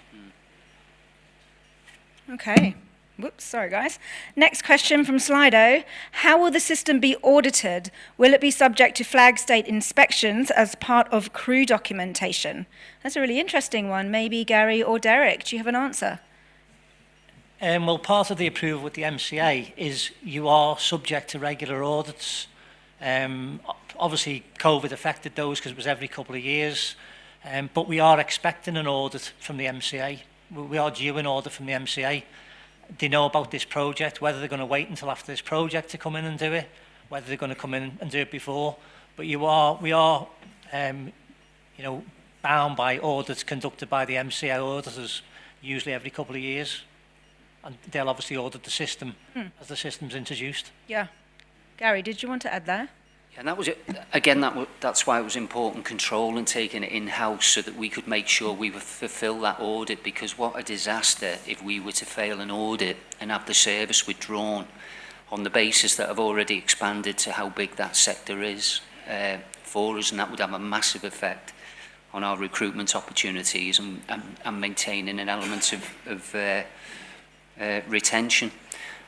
Okay. Whoops, sorry guys. Next question from Slido. How will the system be audited? Will it be subject to flag state inspections as part of crew documentation? That's a really interesting one. Maybe Gary or Derek, do you have an answer? Well, part of the approval with the MCA is you are subject to regular audits. Obviously, COVID affected those because it was every couple of years, but we are expecting an audit from the MCA. We are due an audit from the MCA. They know about this project, whether they're going to wait until after this project to come in and do it, whether they're going to come in and do it before. But we are, you know, bound by audits conducted by the MCA auditors, usually every couple of years. And they'll obviously audit the system as the system's introduced. Yeah. Gary, did you want to add there? Yeah, and that was it. Again, that's why it was important control and taking it in-house so that we could make sure we would fulfil that audit, because what a disaster if we were to fail an audit and have the service withdrawn on the basis that I've already expanded to how big that sector is for us, and that would have a massive effect on our recruitment opportunities and maintaining an element of retention.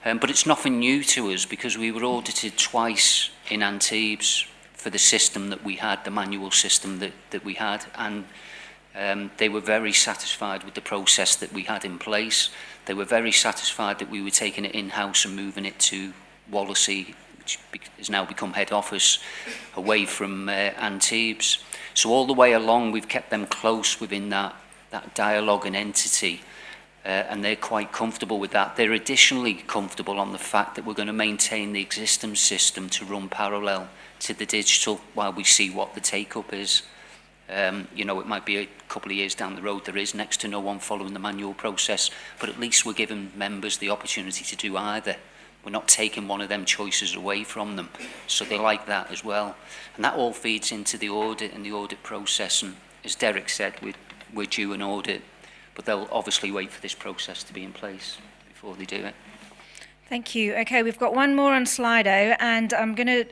But it's nothing new to us, because we were audited twice in Antibes for the system that we had, the manual system that we had, and they were very satisfied with the process that we had in place. They were very satisfied that we were taking it in-house and moving it to Wallasey, which has now become head office, away from Antibes. So all the way along, we've kept them close within that dialogue and entity. And they're quite comfortable with that. They're additionally comfortable on the fact that we're going to maintain the existing system to run parallel to the digital while we see what the take-up is. You know, it might be a couple of years down the road, there is next to no one following the manual process, but at least we're giving members the opportunity to do either. We're not taking one of them choices away from them. So they like that as well. And that all feeds into the audit and the audit process. And as Derek said, we're due an audit, but they'll obviously wait for this process to be in place before they do it. Thank you. Okay, we've got one more on Slido, and I'm going to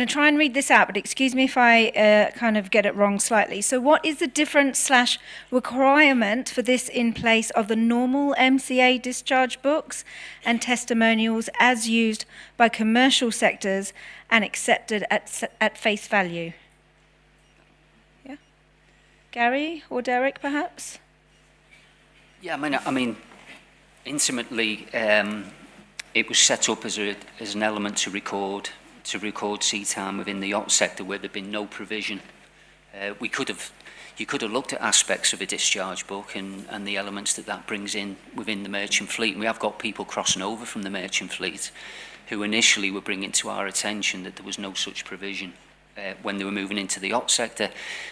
try and read this out, but excuse me if I kind of get it wrong slightly. So what is the difference/requirement for this in place of the normal MCA discharge books and testimonials as used by commercial sectors and accepted at face value? Yeah. Gary or Derek, perhaps? Yeah, I mean, intimately, it was set up as an element to record sea time within the yacht sector where there'd been no provision. You could have looked at aspects of a discharge book and the elements that brings in within the merchant fleet. And we have got people crossing over from the merchant fleet who initially were bringing to our attention that there was no such provision when they were moving into the yacht sector,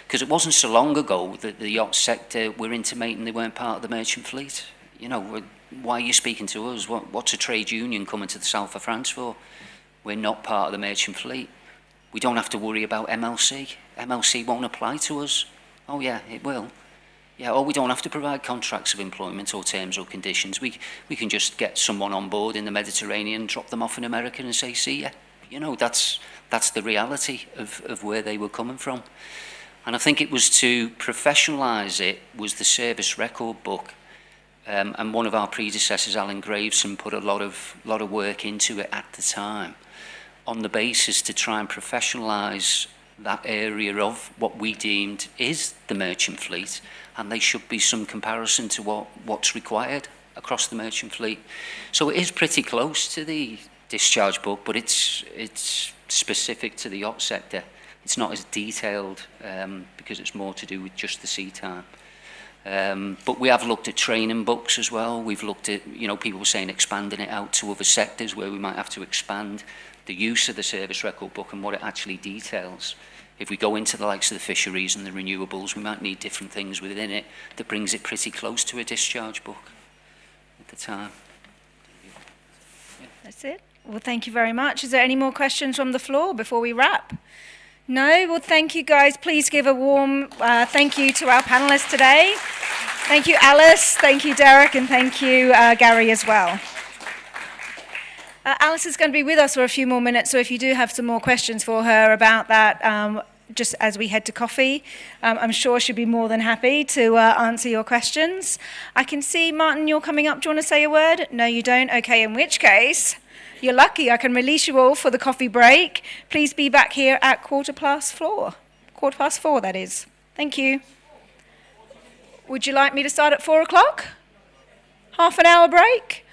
because it wasn't so long ago that the yacht sector were intimating they weren't part of the merchant fleet. You know, why are you speaking to us? What's a trade union coming to the south of France for? We're not part of the merchant fleet. We don't have to worry about MLC. MLC won't apply to us. Oh yeah, it will. Yeah, or we don't have to provide contracts of employment or terms or conditions. We can just get someone on board in the Mediterranean, drop them off in America and say, see ya. You know, that's the reality of where they were coming from. And I think it was to professionalise it was the service record book And one of our predecessors, Alan Graveson, put a lot of work into it at the time, on the basis to try and professionalise that area of what we deemed is the merchant fleet, and there should be some comparison to what's required across the merchant fleet. So it is pretty close to the discharge book, but it's specific to the yacht sector. It's not as detailed because it's more to do with just the sea time. But we have looked at training books as well. We've looked at, people were saying expanding it out to other sectors where we might have to expand the use of the service record book and what it actually details. If we go into the likes of the fisheries and the renewables, we might need different things within it that brings it pretty close to a discharge book at the time. That's it. Well, thank you very much. Is there any more questions from the floor before we wrap? No? Well, thank you, guys. Please give a warm thank you to our panellists today. Thank you, Alice. Thank you, Derek. And thank you, Gary, as well. Alice is going to be with us for a few more minutes, so if you do have some more questions for her about that, just as we head to coffee, I'm sure she'll be more than happy to answer your questions. I can see, Martin, you're coming up. Do you want to say a word? No, you don't? Okay, in which case, you're lucky. I can release you all for the coffee break. Please be back here at 4:15. 4:15, that is. Thank you. Would you like me to start at 4 o'clock? Half an hour break?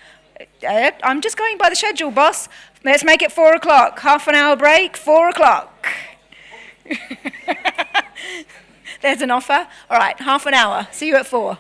I'm just going by the schedule, boss. Let's make it 4 o'clock. Half an hour break, 4 o'clock. There's an offer. All right, half an hour. See you at 4.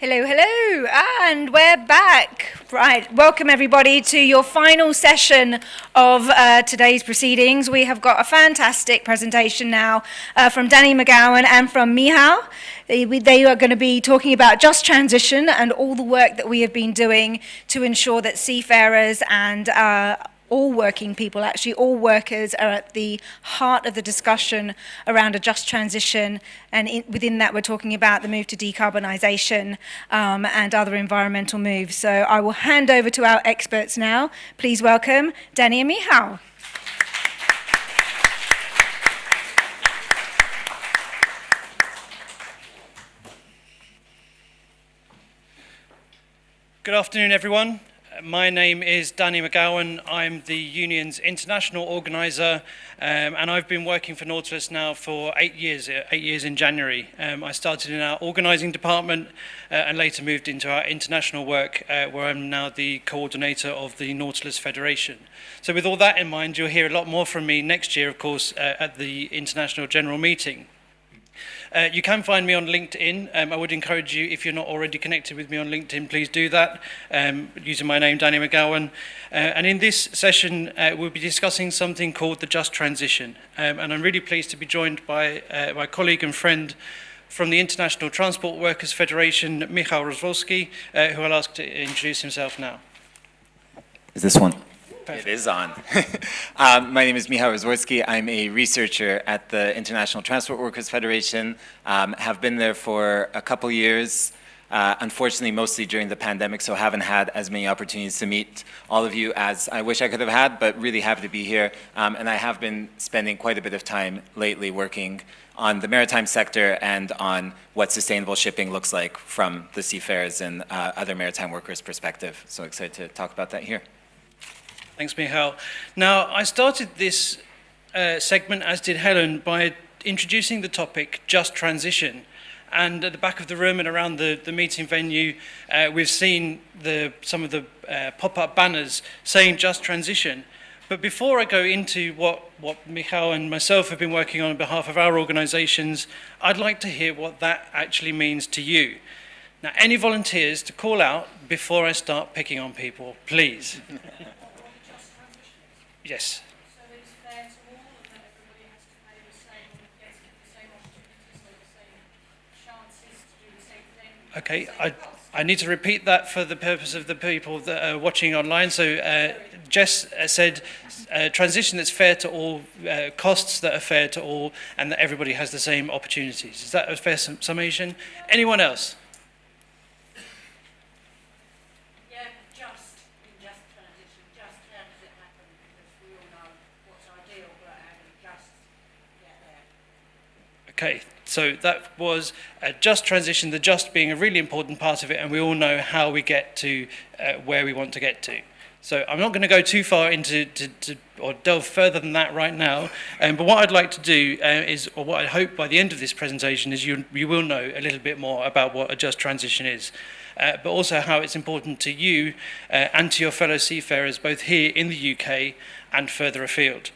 Hello, hello, and we're back. Right, welcome everybody to your final session of today's proceedings. We have got a fantastic presentation now from Danny McGowan and from Michał. They are going to be talking about just transition and all the work that we have been doing to ensure that seafarers and all working people, actually all workers, are at the heart of the discussion around a just transition, and within that we're talking about the move to decarbonisation and other environmental moves. So I will hand over to our experts now. Please welcome Danny and Michał. Good afternoon, everyone. My name is Danny McGowan. I'm the union's international organiser, and I've been working for Nautilus now for 8 years in January. I started in our organising department and later moved into our international work, where I'm now the coordinator of the Nautilus Federation. So with all that in mind, you'll hear a lot more from me next year, of course, at the International General Meeting. You can find me on LinkedIn. I would encourage you, if you're not already connected with me on LinkedIn, please do that, using my name, Danny McGowan. And in this session, we'll be discussing something called the Just Transition. And I'm really pleased to be joined by my colleague and friend from the International Transport Workers Federation, Michał Rozwolski, who I'll ask to introduce himself now. Is this one? Perfect. It is on. My name is Michał Rozwolski. I'm a researcher at the International Transport Workers Federation. Have been there for a couple years, unfortunately mostly during the pandemic, so haven't had as many opportunities to meet all of you as I wish I could have had, but really happy to be here. And I have been spending quite a bit of time lately working on the maritime sector and on what sustainable shipping looks like from the seafarers and other maritime workers' perspective. So excited to talk about that here. Thanks, Michał. Now, I started this segment, as did Helen, by introducing the topic, just transition. And at the back of the room and around the meeting venue, we've seen some of the pop-up banners saying just transition. But before I go into what Michał and myself have been working on behalf of our organisations, I'd like to hear what that actually means to you. Now, any volunteers to call out before I start picking on people, please? Yes. So it's fair to all, and that everybody has to pay the same, gets the same opportunities, or the same chances to do the same thing. Okay, I need to repeat that for the purpose of the people that are watching online. So Jess said transition that's fair to all, costs that are fair to all, and that everybody has the same opportunities. Is that a fair summation? Anyone else? Okay, so that was a just transition, the just being a really important part of it, and we all know how we get to where we want to get to. So I'm not going to go too far into or delve further than that right now, but what I'd like to do is, or what I hope by the end of this presentation is you will know a little bit more about what a just transition is, but also how it's important to you and to your fellow seafarers, both here in the UK and further afield.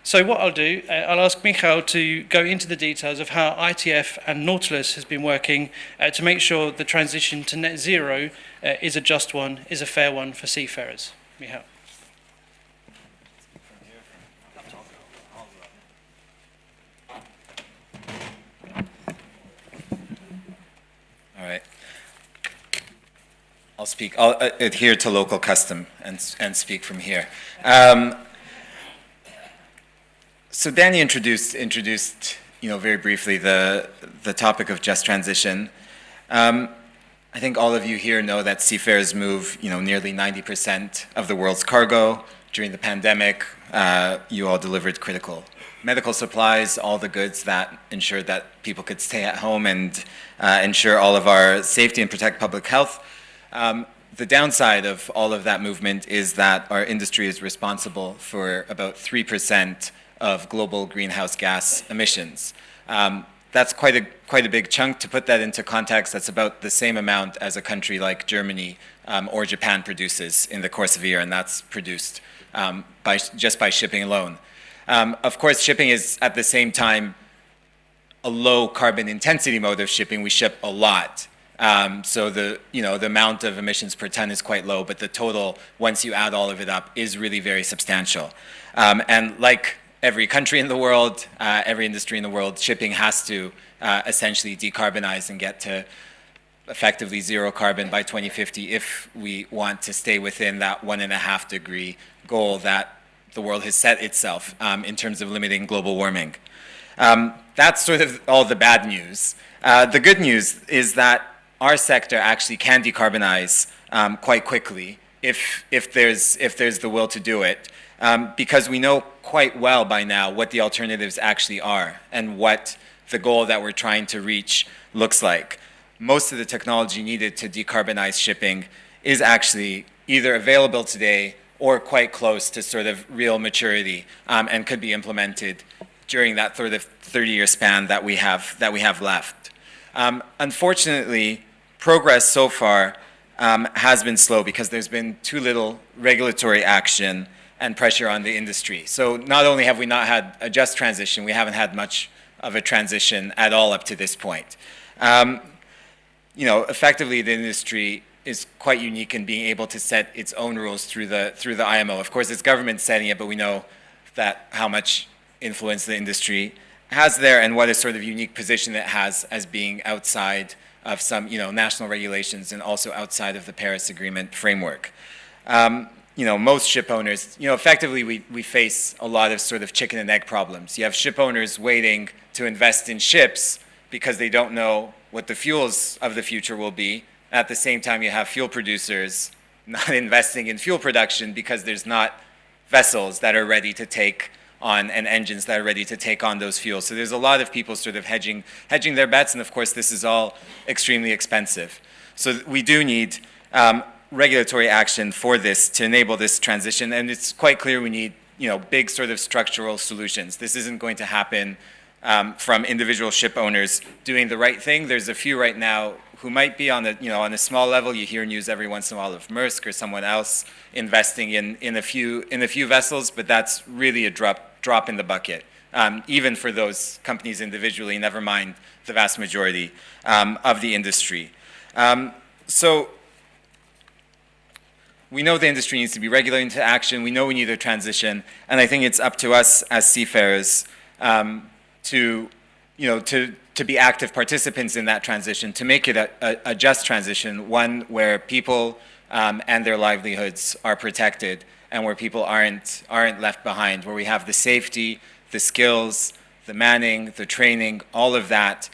So what I'll do, I'll ask Michał to go into the details of how ITF and Nautilus has been working to make sure the transition to net zero is a just one, is a fair one for seafarers. Michał. All right. I'll adhere to local custom and speak from here. So Danny introduced, very briefly the topic of just transition. I think all of you here know that seafarers move, nearly 90% of the world's cargo. During the pandemic, you all delivered critical medical supplies, all the goods that ensured that people could stay at home and ensure all of our safety and protect public health. The downside of all of that movement is that our industry is responsible for about 3% of global greenhouse gas emissions. That's quite a big chunk. To put that into context, that's about the same amount as a country like Germany or Japan produces in the course of a year, and that's produced just by shipping alone. Of course, shipping is at the same time a low carbon intensity mode of shipping. We ship a lot. So the amount of emissions per ton is quite low, but the total, once you add all of it up, is really very substantial. And like every country in the world, every industry in the world, shipping has to essentially decarbonize and get to effectively zero carbon by 2050 if we want to stay within that 1.5 degree goal that the world has set itself in terms of limiting global warming. That's sort of all the bad news. The good news is that our sector actually can decarbonize quite quickly if there's the will to do it, because we know quite well by now what the alternatives actually are and what the goal that we're trying to reach looks like. Most of the technology needed to decarbonize shipping is actually either available today or quite close to sort of real maturity, and could be implemented during that sort of 30-year span that we have left. Unfortunately, progress so far has been slow because there's been too little regulatory action and pressure on the industry. So not only have we not had a just transition, we haven't had much of a transition at all up to this point. Effectively, the industry is quite unique in being able to set its own rules through the IMO. Of course, it's government setting it, but we know that how much influence the industry has there and what a sort of unique position it has as being outside of some national regulations and also outside of the Paris Agreement framework. Most ship owners, effectively we face a lot of sort of chicken and egg problems. You have ship owners waiting to invest in ships because they don't know what the fuels of the future will be. At the same time, you have fuel producers not investing in fuel production because there's not vessels that are ready to take on and engines that are ready to take on those fuels. So there's a lot of people sort of hedging their bets, and of course this is all extremely expensive. So we do need regulatory action for this to enable this transition, and it's quite clear we need big sort of structural solutions. This isn't going to happen from individual ship owners doing the right thing. There's a few right now who might be on a small level. You hear news every once in a while of Maersk or someone else investing in a few vessels, but that's really a drop in the bucket, even for those companies individually, never mind the vast majority of the industry. So we know the industry needs to be regulated into action. We know we need a transition, and I think it's up to us as seafarers to be active participants in that transition, to make it a just transition, one where people and their livelihoods are protected and where people aren't left behind, where we have the safety, the skills, the manning, the training, all of that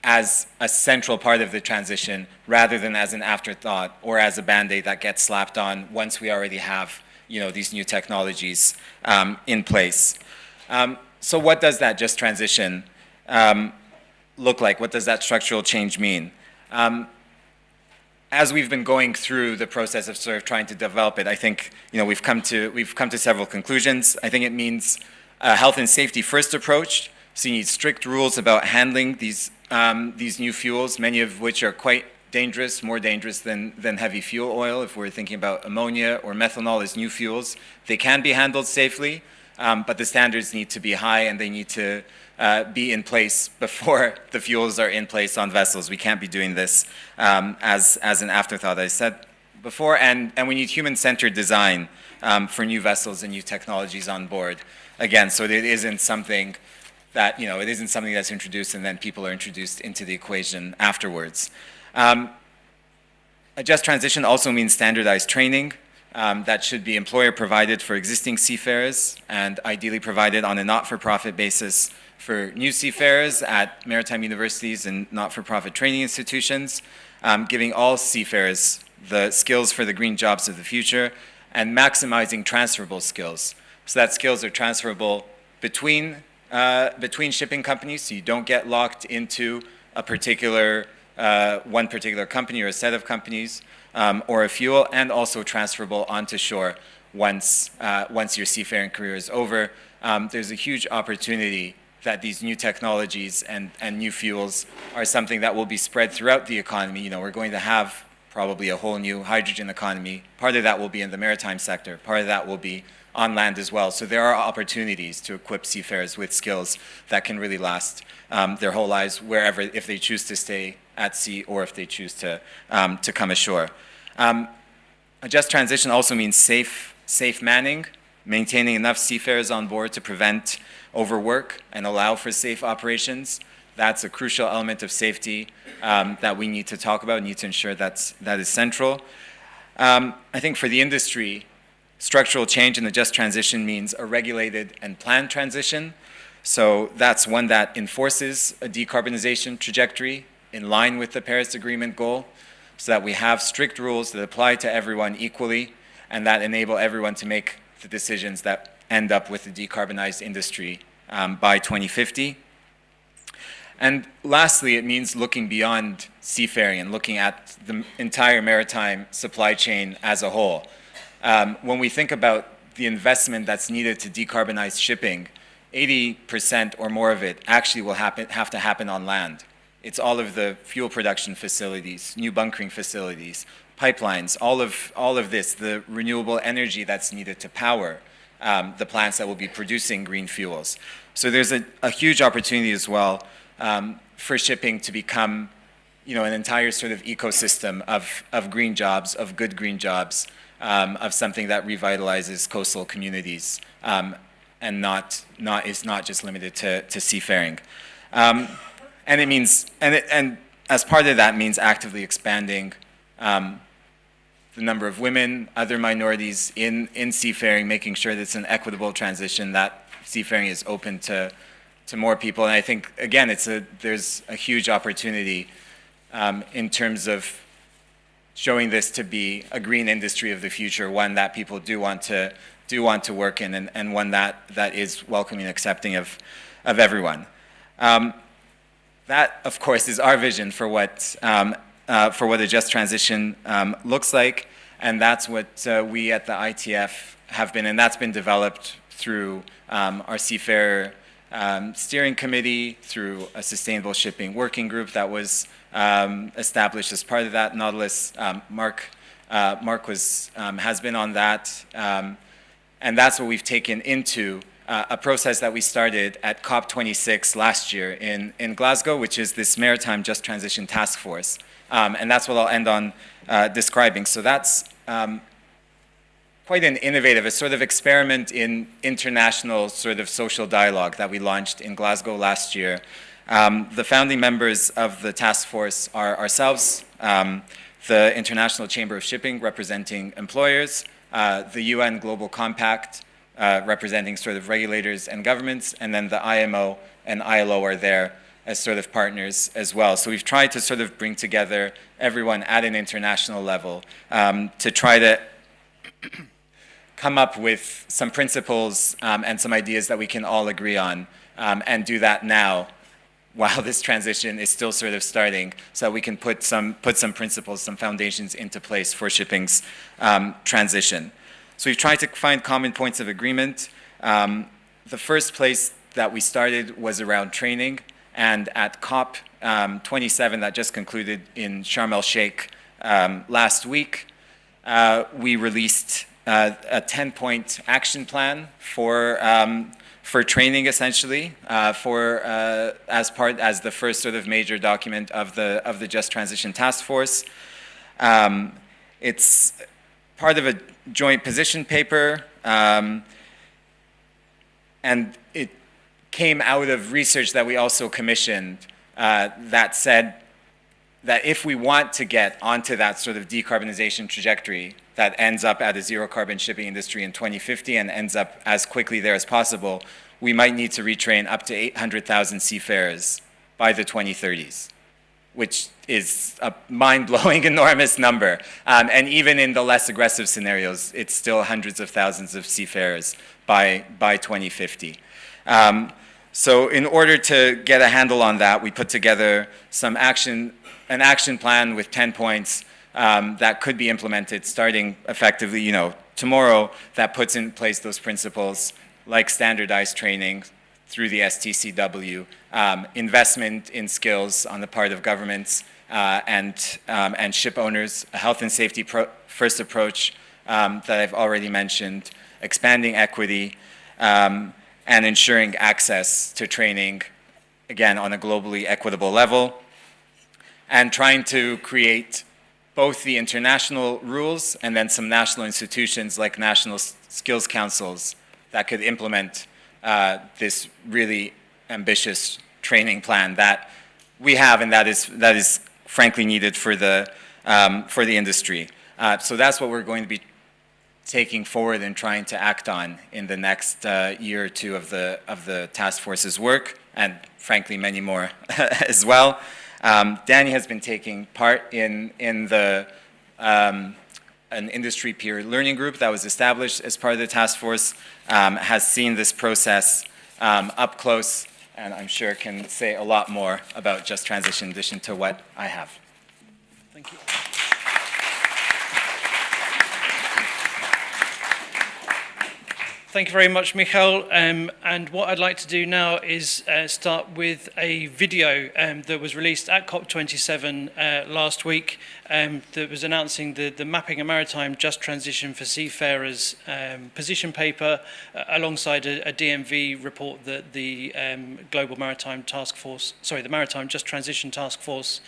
as a central part of the transition rather than as an afterthought or as a Band-Aid that gets slapped on once we already have these new technologies in place. So what does that just transition look like? What does that structural change mean? As we've been going through the process of sort of trying to develop it, I think we've come to several conclusions. I think it means a health and safety first approach. So you need strict rules about handling these new fuels, many of which are quite dangerous, more dangerous than heavy fuel oil. If we're thinking about ammonia or methanol as new fuels, they can be handled safely. But the standards need to be high and they need to be in place before the fuels are in place on vessels. We can't be doing this as an afterthought, as I said before. And we need human-centered design for new vessels and new technologies on board. Again, so it isn't something that, it isn't something that's introduced and then people are introduced into the equation afterwards. A just transition also means standardized training. That should be employer provided for existing seafarers and ideally provided on a not-for-profit basis for new seafarers at maritime universities and not-for-profit training institutions, giving all seafarers the skills for the green jobs of the future and maximizing transferable skills. So that skills are transferable between shipping companies, so you don't get locked into a particular one particular company or a set of companies, or a fuel, and also transferable onto shore once your seafaring career is over. There's a huge opportunity that these new technologies and new fuels are something that will be spread throughout the economy. We're going to have probably a whole new hydrogen economy. Part of that will be in the maritime sector. Part of that will be on land as well. So there are opportunities to equip seafarers with skills that can really last their whole lives wherever, if they choose to stay at sea or if they choose to come ashore. A just transition also means safe manning, maintaining enough seafarers on board to prevent overwork and allow for safe operations. That's a crucial element of safety that we need to talk about, need to ensure that is central. I think for the industry, structural change in the just transition means a regulated and planned transition. So that's one that enforces a decarbonization trajectory in line with the Paris Agreement goal, so that we have strict rules that apply to everyone equally and that enable everyone to make the decisions that end up with a decarbonized industry by 2050. And lastly, it means looking beyond seafaring and looking at the entire maritime supply chain as a whole. When we think about the investment that's needed to decarbonize shipping, 80% or more of it actually will have to happen on land. It's all of the fuel production facilities, new bunkering facilities, pipelines, all of this, the renewable energy that's needed to power the plants that will be producing green fuels. So there's a huge opportunity as well for shipping to become, an entire sort of ecosystem of green jobs, of good green jobs, of something that revitalizes coastal communities, and is not just limited to seafaring. And it means, and as part of that means actively expanding the number of women, other minorities in seafaring, making sure that it's an equitable transition, that seafaring is open to more people. And I think, again, there's a huge opportunity in terms of showing this to be a green industry of the future, one that people do want to work in, and one that is welcoming and accepting of everyone. That, of course, is our vision for what a just transition looks like, and that's what we at the ITF have been, and that's been developed through our Seafarer Steering Committee, through a Sustainable Shipping Working Group that was established as part of that. Nautilus, Mark has been on that, and that's what we've taken into a process that we started at COP26 last year in Glasgow, which is this Maritime Just Transition Task Force. And that's what I'll end on describing. So that's quite an innovative, a sort of experiment in international sort of social dialogue that we launched in Glasgow last year. The founding members of the task force are ourselves, the International Chamber of Shipping representing employers, the UN Global Compact, representing sort of regulators and governments, and then the IMO and ILO are there as sort of partners as well. So we've tried to sort of bring together everyone at an international level to try to come up with some principles and some ideas that we can all agree on, and do that now while this transition is still sort of starting, so that we can put some principles, some foundations into place for shipping's transition. So we've tried to find common points of agreement. The first place that we started was around training, and at COP 27 that just concluded in Sharm el-Sheikh last week, we released a 10-point action plan for training, essentially, as the first sort of major document of the Just Transition Task Force. It's part of a joint position paper, and it came out of research that we also commissioned that said that if we want to get onto that sort of decarbonization trajectory that ends up at a zero carbon shipping industry in 2050 and ends up as quickly there as possible, we might need to retrain up to 800,000 seafarers by the 2030s, which is a mind-blowing, enormous number. And even in the less aggressive scenarios, it's still hundreds of thousands of seafarers by 2050. So in order to get a handle on that, we put together an action plan with 10 points that could be implemented starting effectively, tomorrow, that puts in place those principles like standardized training through the STCW, investment in skills on the part of governments and ship owners, a health and safety first approach that I've already mentioned, expanding equity, and ensuring access to training, again, on a globally equitable level, and trying to create both the international rules and then some national institutions like national skills councils that could implement this really ambitious training plan that we have and that is frankly needed for the industry. So that's what we're going to be taking forward and trying to act on in the next year or two of the task force's work, and frankly many more as well. Danny has been taking part in an industry peer learning group that was established as part of the task force, has seen this process up close, and I'm sure can say a lot more about Just Transition in addition to what I have. Thank you. Thank you very much, Michal. And what I'd like to do now is start with a video that was released at COP27 last week that was announcing the Mapping a Maritime Just Transition for Seafarers position paper alongside a DMV report that the Global Maritime Task Force, sorry, the Maritime Just Transition Task Force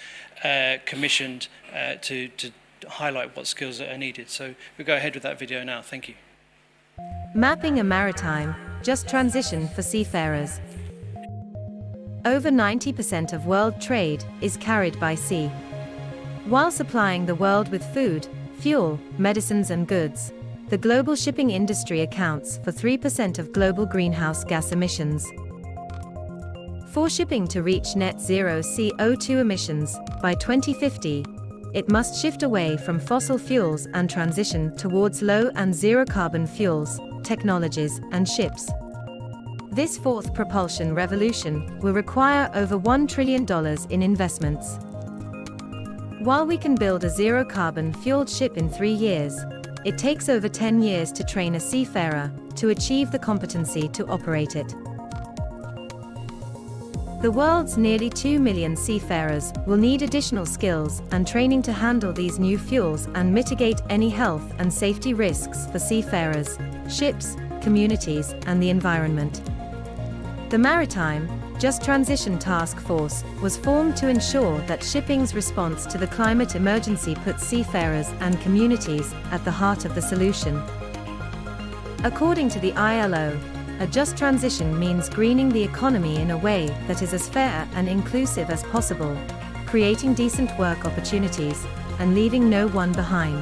commissioned to highlight what skills are needed. So we'll go ahead with that video now. Thank you. Mapping a Maritime Just Transition for Seafarers. Over 90% of world trade is carried by sea. While supplying the world with food, fuel, medicines and goods, the global shipping industry accounts for 3% of global greenhouse gas emissions. For shipping to reach net zero CO2 emissions by 2050, it must shift away from fossil fuels and transition towards low and zero carbon fuels, technologies, and ships. This fourth propulsion revolution will require over $1 trillion in investments. While we can build a zero carbon fueled ship in 3 years, it takes over 10 years to train a seafarer to achieve the competency to operate it. The world's nearly 2 million seafarers will need additional skills and training to handle these new fuels and mitigate any health and safety risks for seafarers, ships, communities, and the environment. The Maritime Just Transition Task Force was formed to ensure that shipping's response to the climate emergency puts seafarers and communities at the heart of the solution. According to the ILO, a just transition means greening the economy in a way that is as fair and inclusive as possible, creating decent work opportunities, and leaving no one behind.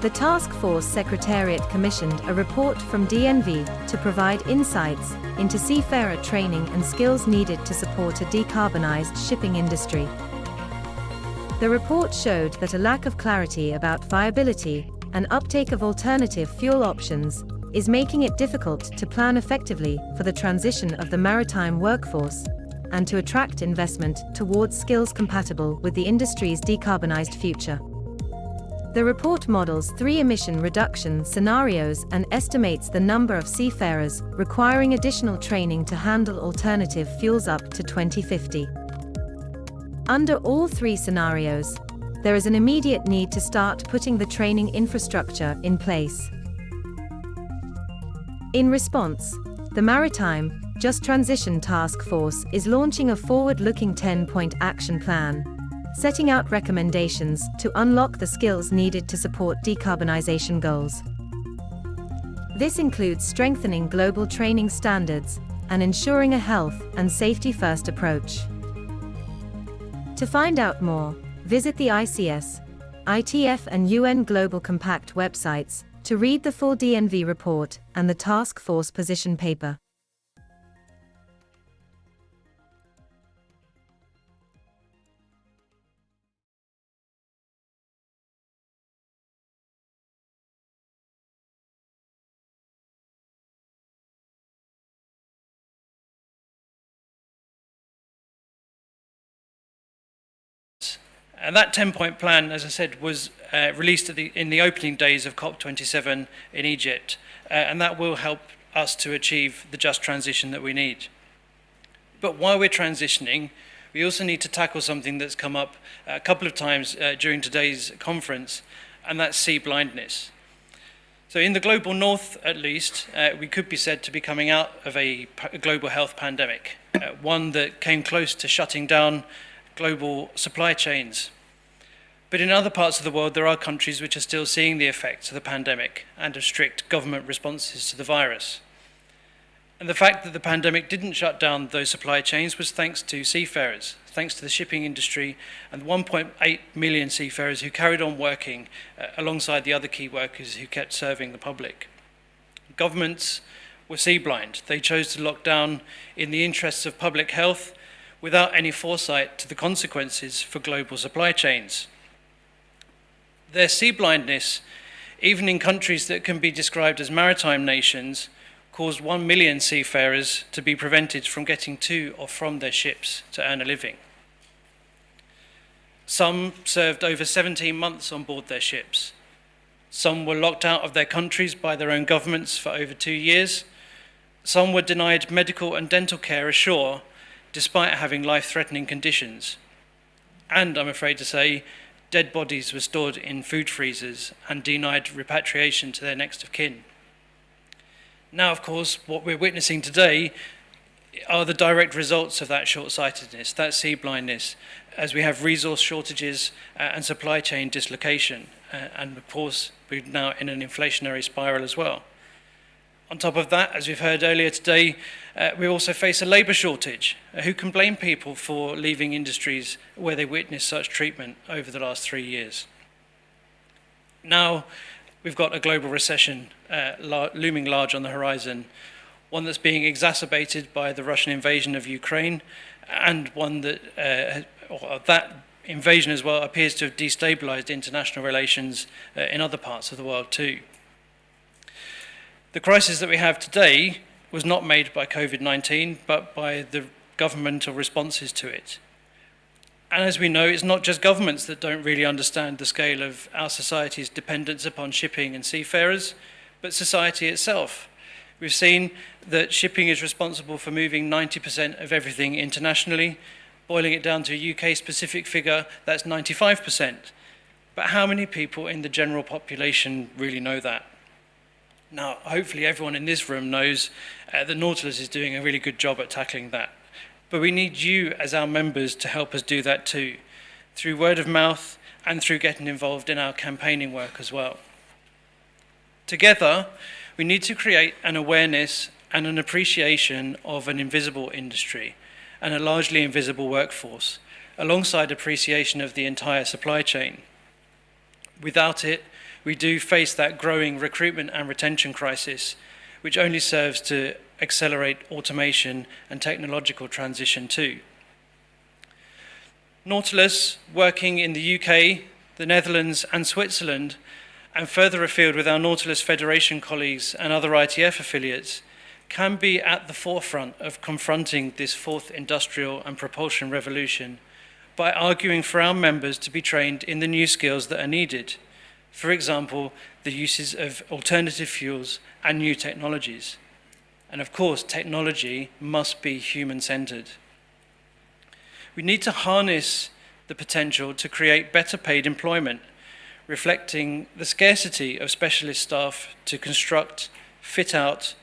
The Task Force Secretariat commissioned a report from DNV to provide insights into seafarer training and skills needed to support a decarbonized shipping industry. The report showed that a lack of clarity about viability and uptake of alternative fuel options is making it difficult to plan effectively for the transition of the maritime workforce and to attract investment towards skills compatible with the industry's decarbonized future. The report models 3 emission reduction scenarios and estimates the number of seafarers requiring additional training to handle alternative fuels up to 2050. Under all 3 scenarios, there is an immediate need to start putting the training infrastructure in place. In response, the Maritime Just Transition Task Force is launching a forward-looking 10-point action plan, setting out recommendations to unlock the skills needed to support decarbonization goals. This includes strengthening global training standards and ensuring a health and safety-first approach. To find out more, visit the ICS, ITF and UN Global Compact websites to read the full DNV report and the task force position paper. And that 10-point plan, as I said, was released in the opening days of COP27 in Egypt, and that will help us to achieve the just transition that we need. But while we're transitioning, we also need to tackle something that's come up a couple of times during today's conference, and that's sea blindness. So in the global north, at least, we could be said to be coming out of a global health pandemic, one that came close to shutting down global supply chains. But in other parts of the world, there are countries which are still seeing the effects of the pandemic and of strict government responses to the virus. And the fact that the pandemic didn't shut down those supply chains was thanks to seafarers, thanks to the shipping industry and 1.8 million seafarers who carried on working alongside the other key workers who kept serving the public. Governments were sea blind. They chose to lock down in the interests of public health without any foresight to the consequences for global supply chains. Their sea blindness, even in countries that can be described as maritime nations, caused 1 million seafarers to be prevented from getting to or from their ships to earn a living. Some served over 17 months on board their ships. Some were locked out of their countries by their own governments for over 2 years. Some were denied medical and dental care ashore, despite having life-threatening conditions. And, I'm afraid to say, dead bodies were stored in food freezers and denied repatriation to their next of kin. Now, of course, what we're witnessing today are the direct results of that short-sightedness, that sea blindness, as we have resource shortages and supply chain dislocation. And of course, we're now in an inflationary spiral as well. On top of that, as we've heard earlier today, we also face a labour shortage. Who can blame people for leaving industries where they witnessed such treatment over the last 3 years? Now, we've got a global recession looming large on the horizon, one that's being exacerbated by the Russian invasion of Ukraine, and one that, that invasion as well appears to have destabilized international relations in other parts of the world too. The crisis that we have today was not made by COVID-19, but by the governmental responses to it. And as we know, it's not just governments that don't really understand the scale of our society's dependence upon shipping and seafarers, but society itself. We've seen that shipping is responsible for moving 90% of everything internationally. Boiling it down to a UK-specific figure, that's 95%. But how many people in the general population really know that? Now, hopefully everyone in this room knows that Nautilus is doing a really good job at tackling that. But we need you as our members to help us do that too, through word of mouth and through getting involved in our campaigning work as well. Together, we need to create an awareness and an appreciation of an invisible industry and a largely invisible workforce, alongside appreciation of the entire supply chain. Without it, we do face that growing recruitment and retention crisis, which only serves to accelerate automation and technological transition too. Nautilus, working in the UK, the Netherlands and Switzerland, and further afield with our Nautilus Federation colleagues and other ITF affiliates, can be at the forefront of confronting this fourth industrial and propulsion revolution by arguing for our members to be trained in the new skills that are needed. For example, the uses of alternative fuels and new technologies. And of course, technology must be human-centered. We need to harness the potential to create better paid employment, reflecting the scarcity of specialist staff to construct, fit out,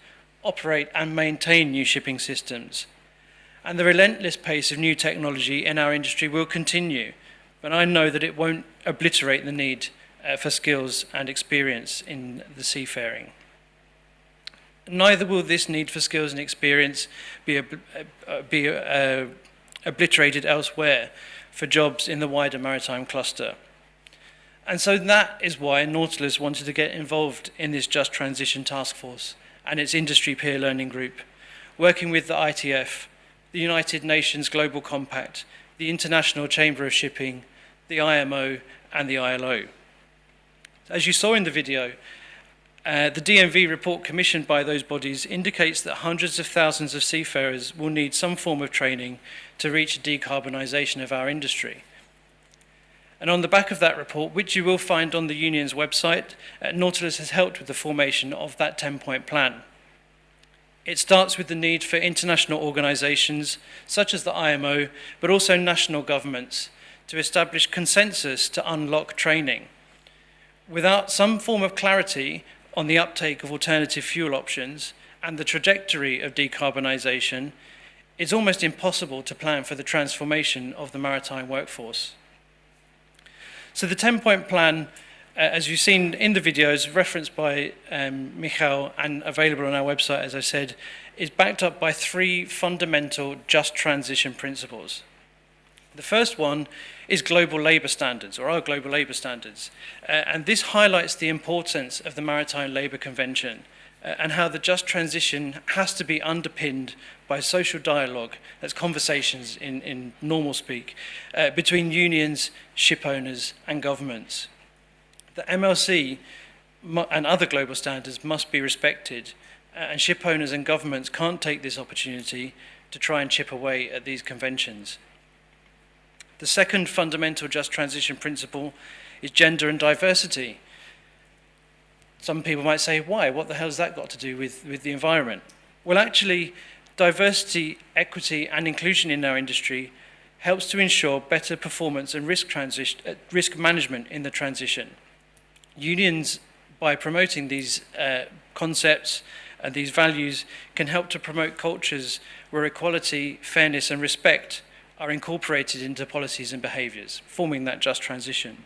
operate and maintain new shipping systems. And the relentless pace of new technology in our industry will continue, but I know that it won't obliterate the need for skills and experience in the seafaring. Neither will this need for skills and experience be obliterated elsewhere for jobs in the wider maritime cluster. And so that is why Nautilus wanted to get involved in this Just Transition Task Force and its industry peer learning group, working with the ITF, the United Nations Global Compact, the International Chamber of Shipping, the IMO, and the ILO. As you saw in the video, the DMV report commissioned by those bodies indicates that hundreds of thousands of seafarers will need some form of training to reach decarbonisation of our industry. And on the back of that report, which you will find on the union's website, Nautilus has helped with the formation of that 10-point plan. It starts with the need for international organisations, such as the IMO, but also national governments, to establish consensus to unlock training. Without some form of clarity on the uptake of alternative fuel options and the trajectory of decarbonisation, it's almost impossible to plan for the transformation of the maritime workforce. So the 10-point plan, as you've seen in the videos referenced by Michal and available on our website, as I said, is backed up by 3 fundamental just transition principles. The first one is global labour standards, or our global labour standards. And this highlights the importance of the Maritime Labour Convention and how the just transition has to be underpinned by social dialogue, that's conversations in normal speak, between unions, ship owners and governments. The MLC and other global standards must be respected, and ship owners and governments can't take this opportunity to try and chip away at these conventions. The second fundamental just transition principle is gender and diversity. Some people might say, why? What the hell has that got to do with the environment? Well, actually, diversity, equity, and inclusion in our industry helps to ensure better performance and risk management in the transition. Unions, by promoting these concepts and these values, can help to promote cultures where equality, fairness, and respect are incorporated into policies and behaviours, forming that just transition.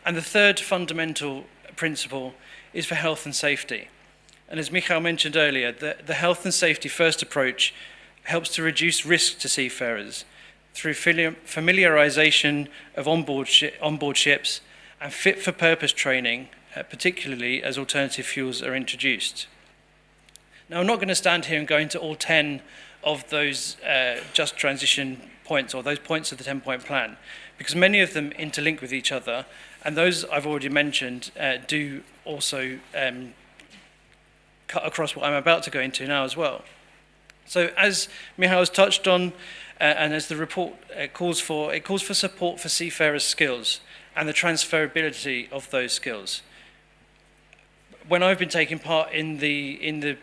And the third fundamental principle is for health and safety. And as Michal mentioned earlier, the health and safety first approach helps to reduce risk to seafarers through familiarisation of onboard ships and fit-for-purpose training, particularly as alternative fuels are introduced. Now, I'm not going to stand here and go into all 10 of those just transition points, or those points of the 10-point plan, because many of them interlink with each other, and those I've already mentioned do also cut across what I'm about to go into now as well. So as Michal has touched on, and as the report calls for, it calls for support for seafarers' skills and the transferability of those skills. When I've been taking part in the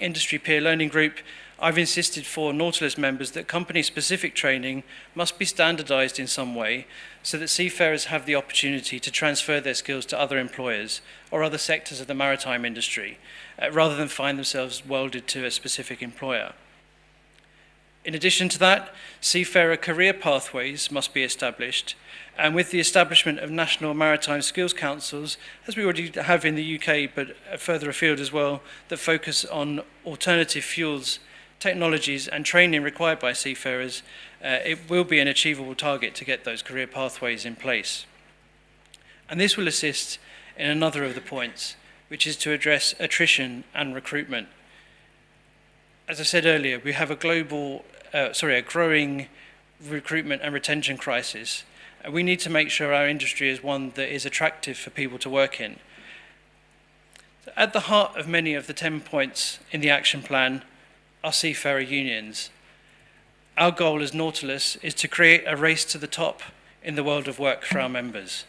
industry peer learning group, I've insisted for Nautilus members that company-specific training must be standardised in some way so that seafarers have the opportunity to transfer their skills to other employers or other sectors of the maritime industry, rather than find themselves welded to a specific employer. In addition to that, seafarer career pathways must be established, and with the establishment of national maritime skills councils, as we already have in the UK, but further afield as well, that focus on alternative fuels, technologies and training required by seafarers, it will be an achievable target to get those career pathways in place. And this will assist in another of the points, which is to address attrition and recruitment. As I said earlier, we have a growing recruitment and retention crisis. And we need to make sure our industry is one that is attractive for people to work in. So at the heart of many of the 10 points in the action plan are seafarer unions. Our goal as Nautilus is to create a race to the top in the world of work for our members.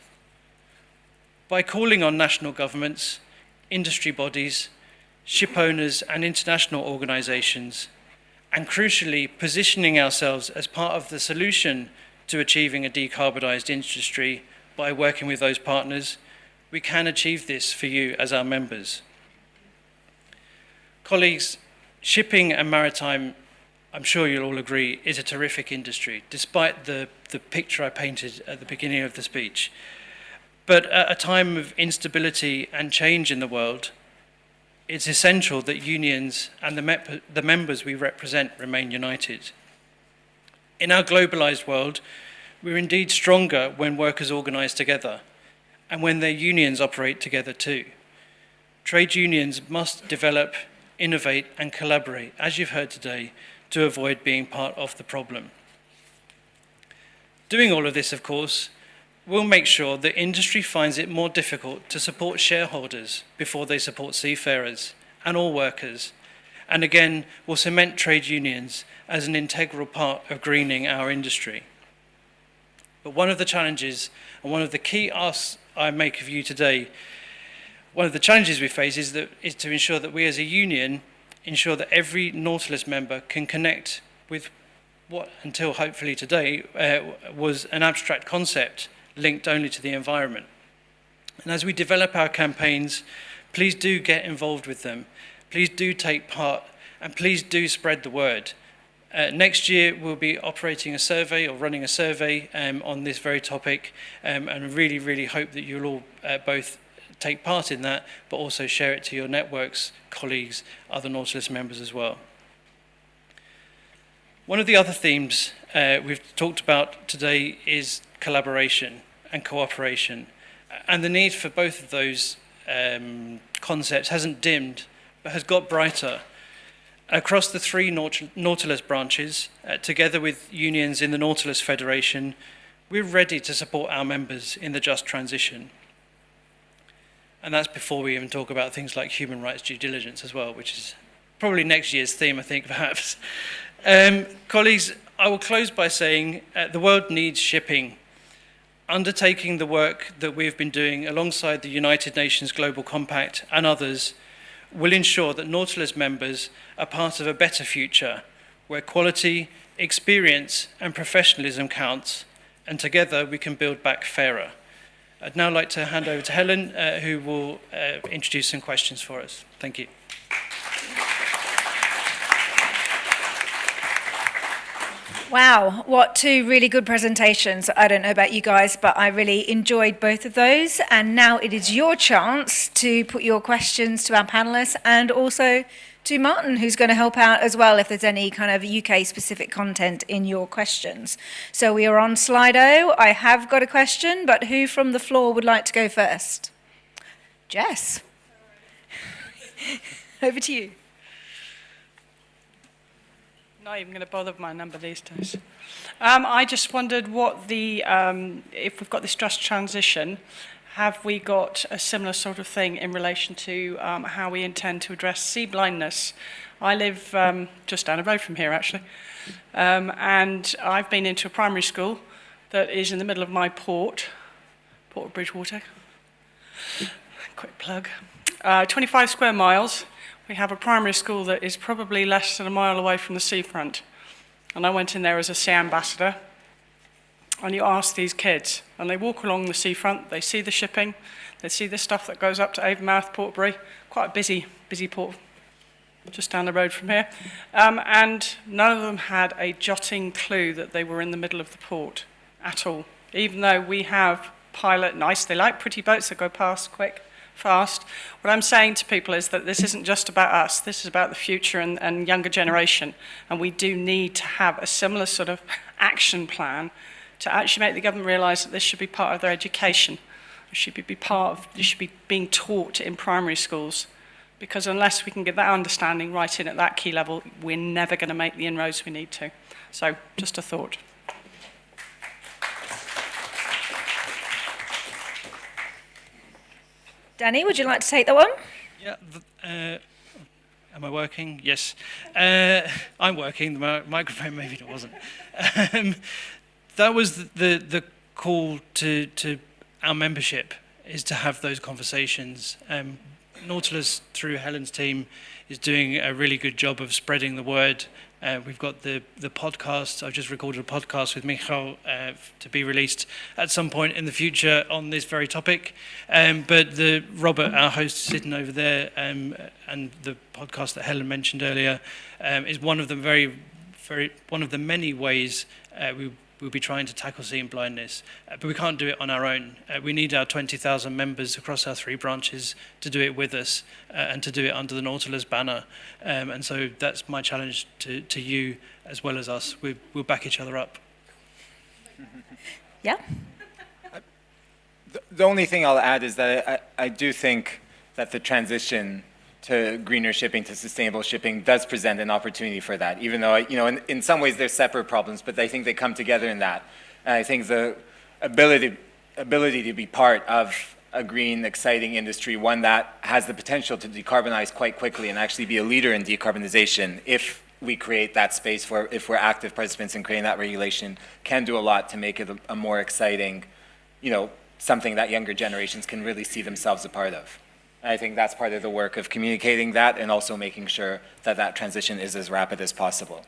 By calling on national governments, industry bodies, ship owners and international organisations, and crucially positioning ourselves as part of the solution to achieving a decarbonised industry by working with those partners, we can achieve this for you as our members. Colleagues, shipping and maritime, I'm sure you'll all agree, is a terrific industry, despite the picture I painted at the beginning of the speech. But at a time of instability and change in the world, it's essential that unions and the members we represent remain united. In our globalised world, we're indeed stronger when workers organise together and when their unions operate together too. Trade unions must develop, innovate and collaborate, as you've heard today, to avoid being part of the problem. Doing all of this, of course, will make sure that industry finds it more difficult to support shareholders before they support seafarers and all workers, and again will cement trade unions as an integral part of greening our industry. But one of the challenges and one of the key asks I make of you today, one of the challenges we face is to ensure that we as a union ensure that every Nautilus member can connect with what until hopefully today was an abstract concept linked only to the environment. And as we develop our campaigns, please do get involved with them. Please do take part, and please do spread the word. Next year, we'll be operating a survey or running a survey on this very topic, and really, really hope that you'll all both take part in that, but also share it to your networks, colleagues, other Nautilus members as well. One of the other themes we've talked about today is collaboration and cooperation, and the need for both of those concepts hasn't dimmed, but has got brighter. Across the 3 Nautilus branches, together with unions in the Nautilus Federation, we're ready to support our members in the just transition. And that's before we even talk about things like human rights due diligence as well, which is probably next year's theme, I think, perhaps. Colleagues, I will close by saying the world needs shipping. Undertaking the work that we've been doing alongside the United Nations Global Compact and others will ensure that Nautilus members are part of a better future where quality, experience and professionalism counts, and together we can build back fairer. I'd now like to hand over to Helen, who will introduce some questions for us. Thank you. Wow, what 2 really good presentations. I don't know about you guys, but I really enjoyed both of those. And now it is your chance to put your questions to our panelists and also to Martin, who's going to help out as well if there's any kind of UK-specific content in your questions. So we are on Slido. I have got a question, but who from the floor would like to go first? Jess. Over to you. Not even going to bother with my number these days. I just wondered what the, if we've got this just transition, have we got a similar sort of thing in relation to how we intend to address sea blindness? I live just down the road from here, actually, and I've been into a primary school that is in the middle of my port of Bridgewater. Quick plug. 25 square miles. We have a primary school that is probably less than a mile away from the seafront. And I went in there as a sea ambassador. And you ask these kids, and they walk along the seafront, they see the shipping, they see the stuff that goes up to Avonmouth, Portbury, quite a busy port just down the road from here. And none of them had a jotting clue that they were in the middle of the port at all. Even though we have they like pretty boats that go past quick, fast. What I'm saying to people is that this isn't just about us, this is about the future and younger generation, and we do need to have a similar sort of action plan to actually make the government realise that this should be part of their education. It should be being taught in primary schools, because unless we can get that understanding right in at that key level, we're never going to make the inroads we need to. So, just a thought. Danny, would you like to take that one? Yeah. Am I working? Yes. I'm working. The microphone maybe it wasn't. That was the call to our membership, is to have those conversations. Nautilus, through Helen's team, is doing a really good job of spreading the word. We've got the podcast. I've just recorded a podcast with Michal to be released at some point in the future on this very topic. But Robert, our host, sitting over there, and the podcast that Helen mentioned earlier, is one of the one of the many ways we'll be trying to tackle seeing blindness, but we can't do it on our own. We need our 20,000 members across our 3 branches to do it with us and to do it under the Nautilus banner. And so that's my challenge to you as well as us. We'll back each other up. Yeah? The only thing I'll add is that I do think that the transition to greener shipping, to sustainable shipping, does present an opportunity for that. Even though, in some ways they're separate problems, but I think they come together in that. And I think the ability to be part of a green, exciting industry, one that has the potential to decarbonize quite quickly and actually be a leader in decarbonization, if we create that space if we're active participants in creating that regulation, can do a lot to make it a more exciting, something that younger generations can really see themselves a part of. I think that's part of the work of communicating that and also making sure that that transition is as rapid as possible,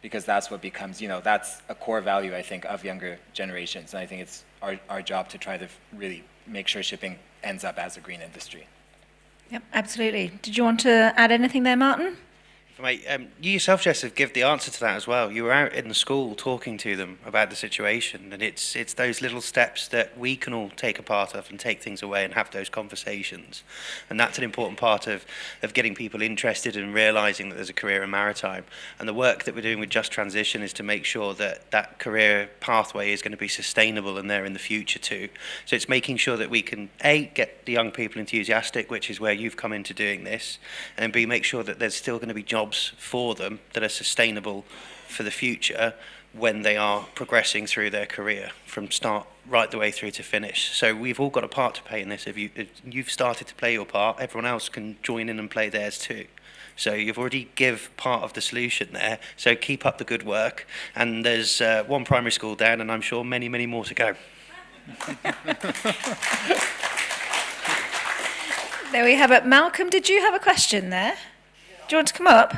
because that's what becomes, that's a core value, I think, of younger generations. And I think it's our job to try to really make sure shipping ends up as a green industry. Yep, absolutely. Did you want to add anything there, Martin? Mate, you yourself, Jess, have given the answer to that as well. You were out in the school talking to them about the situation, and it's those little steps that we can all take a part of and take things away and have those conversations. And that's an important part of getting people interested and realising that there's a career in maritime. And the work that we're doing with Just Transition is to make sure that that career pathway is going to be sustainable and there in the future too. So it's making sure that we can, A, get the young people enthusiastic, which is where you've come into doing this, and B, make sure that there's still going to be jobs for them that are sustainable for the future when they are progressing through their career from start right the way through to finish. So we've all got a part to play in this. If you've started to play your part, everyone else can join in and play theirs too. So you've already give part of the solution there. So keep up the good work. And there's one primary school down, and I'm sure many, many more to go. There we have it. Malcolm, did you have a question there? Do you want to come up?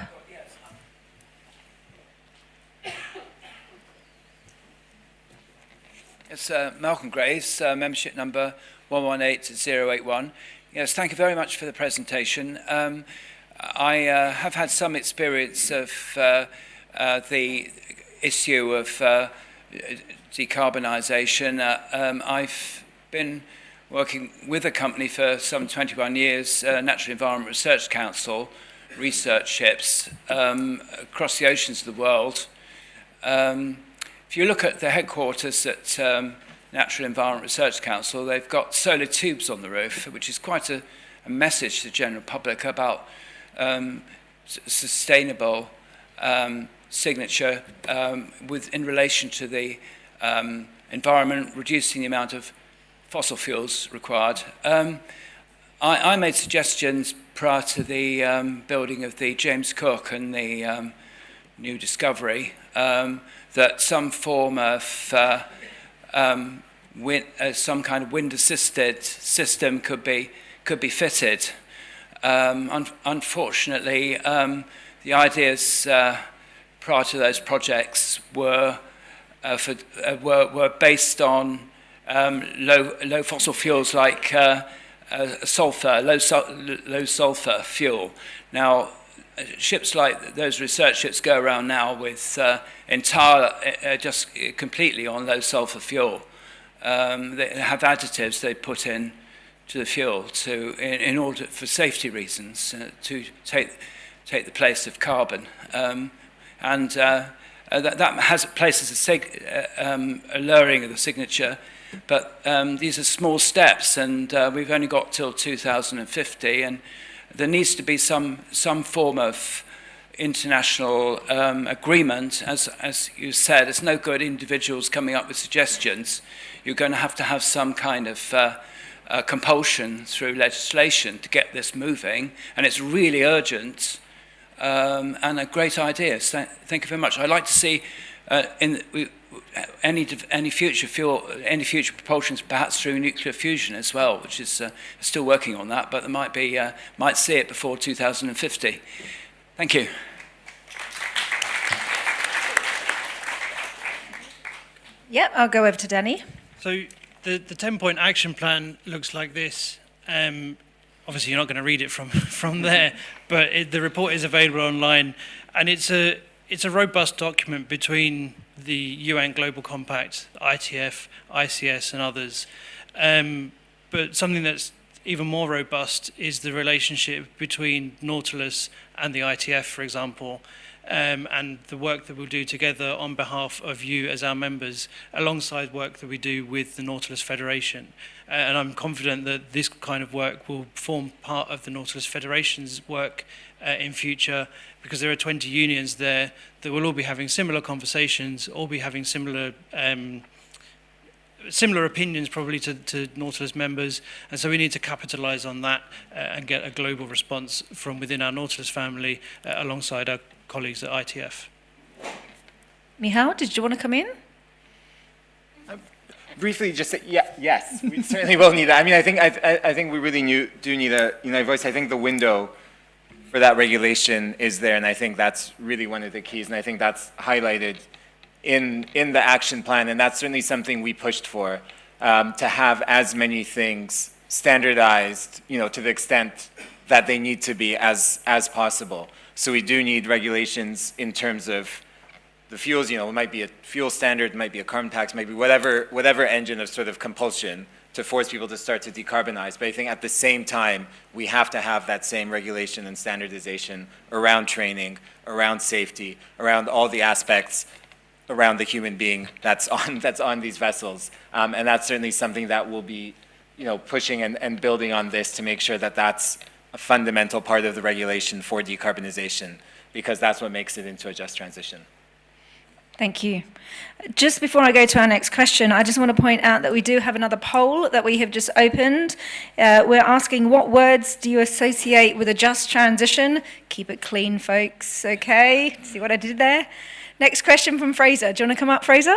It's Malcolm Grace, membership number 118081. Yes, thank you very much for the presentation. I have had some experience of the issue of decarbonisation. I've been working with a company for some 21 years, Natural Environment Research Council, research ships across the oceans of the world. If you look at the headquarters at Natural Environment Research Council, they've got solar tubes on the roof, which is quite a message to the general public about sustainable signature in relation to the environment, reducing the amount of fossil fuels required. I made suggestions prior to the building of the James Cook and the new discovery that some form of some kind of wind-assisted system could be fitted. Unfortunately, the ideas prior to those projects were based on low fossil fuels like sulfur, low sulfur fuel. Now, ships like those research ships go around now with just completely on low sulfur fuel. They have additives they put in to the fuel in order for safety reasons to take the place of carbon, and that places a lowering of the signature. But these are small steps, and we've only got till 2050, and there needs to be some form of international agreement. As you said, it's no good individuals coming up with suggestions. You're going to have some kind of compulsion through legislation to get this moving, and it's really urgent and a great idea. So thank you very much. I'd like to see any future propulsions, perhaps through nuclear fusion as well, which is still working on that, but there might see it before 2050. Thank you. Yep, I'll go over to Danny. So the 10-point action plan looks like this. Obviously, you're not going to read it from there, but the report is available online, and it's a robust document between the UN Global Compact, ITF, ICS, and others. But something that's even more robust is the relationship between Nautilus and the ITF, for example, and the work that we'll do together on behalf of you as our members, alongside work that we do with the Nautilus Federation. And I'm confident that this kind of work will form part of the Nautilus Federation's work in future, because there are 20 unions there that will all be having similar conversations, all be having similar opinions probably to Nautilus members, and so we need to capitalise on that and get a global response from within our Nautilus family alongside our colleagues at ITF. Michal, did you want to come in? Briefly, just say, yes, we certainly will need that. I mean, I think we really do need a united voice. I think the window for that regulation is there, and I think that's really one of the keys, and I think that's highlighted in the action plan, and that's certainly something we pushed for to have as many things standardized, to the extent that they need to be as possible. So we do need regulations in terms of the fuels, it might be a fuel standard, it might be a carbon tax, maybe whatever engine of sort of compulsion to force people to start to decarbonize. But I think at the same time, we have to have that same regulation and standardization around training, around safety, around all the aspects around the human being that's on these vessels. And that's certainly something that we'll be pushing and building on this to make sure that that's a fundamental part of the regulation for decarbonization, because that's what makes it into a just transition. Thank you. Just before I go to our next question, I just want to point out that we do have another poll that we have just opened. We're asking, what words do you associate with a just transition? Keep it clean, folks, okay? See what I did there? Next question from Fraser. Do you want to come up, Fraser?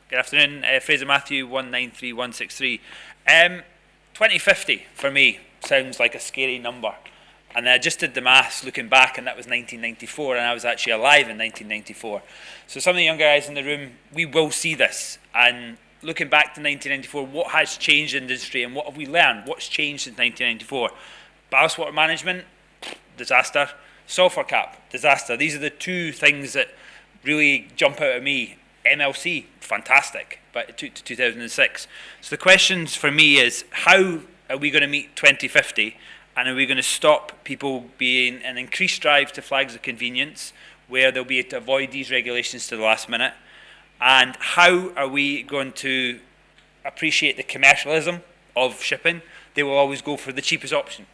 Good afternoon, Fraser Matthew, 193163. 2050 for me sounds like a scary number. And I just did the maths looking back, and that was 1994, and I was actually alive in 1994. So some of the younger guys in the room, we will see this. And looking back to 1994, what has changed in the industry and what have we learned? What's changed since 1994? Ballast water management, disaster. Sulfur cap, disaster. These are the two things that really jump out at me. MLC, fantastic, but to 2006. So the questions for me is, how are we going to meet 2050, and are we going to stop people being an increased drive to flags of convenience, where they'll be to avoid these regulations to the last minute, and how are we going to appreciate the commercialism of shipping? They will always go for the cheapest option,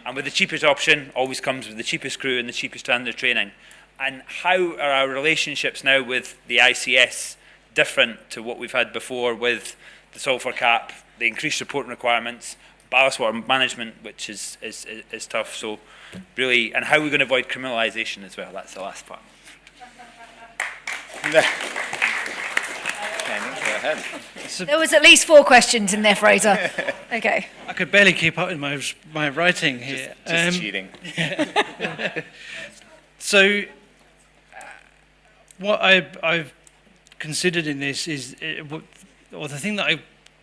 and with the cheapest option always comes with the cheapest crew and the cheapest standard training. And how are our relationships now with the ICS different to what we've had before with the sulfur cap, the increased reporting requirements, ballast water management, which is tough. So really, and how are we going to avoid criminalisation as well? That's the last part. Go ahead. There was at least 4 questions in there, Fraser. Okay. I could barely keep up with my writing here. Just cheating. So what I've considered in this is, or the thing that I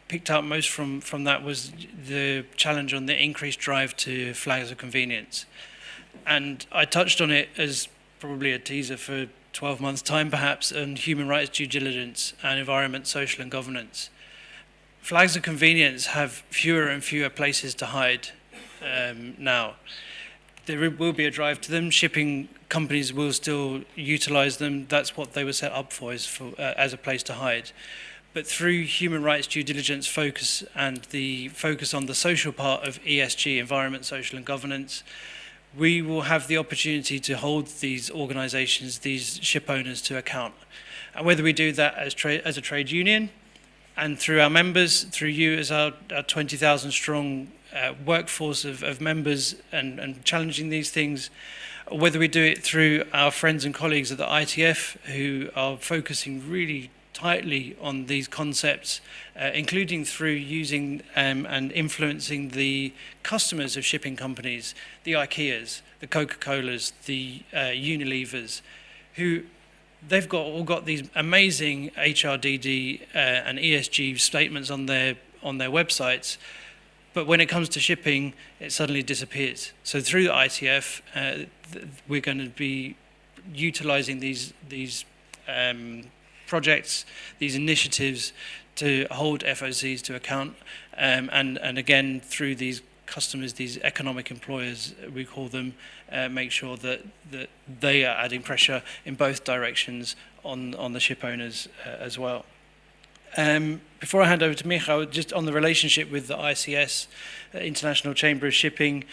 picked up most from that was the challenge on the increased drive to flags of convenience. And I touched on it as probably a teaser for 12 months' time, perhaps, on human rights due diligence and environment, social and governance. Flags of convenience have fewer and fewer places to hide now. There will be a drive to them. Shipping companies will still utilize them. That's what they were set up for, as a place to hide. But through human rights due diligence focus and the focus on the social part of ESG, environment, social and governance, we will have the opportunity to hold these organizations, these ship owners to account. And whether we do that as a trade union and through our members, through you as our 20,000 strong workforce of members and challenging these things, or whether we do it through our friends and colleagues at the ITF who are focusing really tightly on these concepts, including through using and influencing the customers of shipping companies, the IKEAs, the Coca-Colas, the Unilevers, who they've all got these amazing HRDD and ESG statements on their websites. But when it comes to shipping, it suddenly disappears. So through the ITF, we're going to be utilizing these projects, these initiatives to hold FOCs to account. And again, through these customers, these economic employers, we call them, make sure that they are adding pressure in both directions on the ship owners as well. Before I hand over to Michał, just on the relationship with the ICS, International Chamber of Shipping,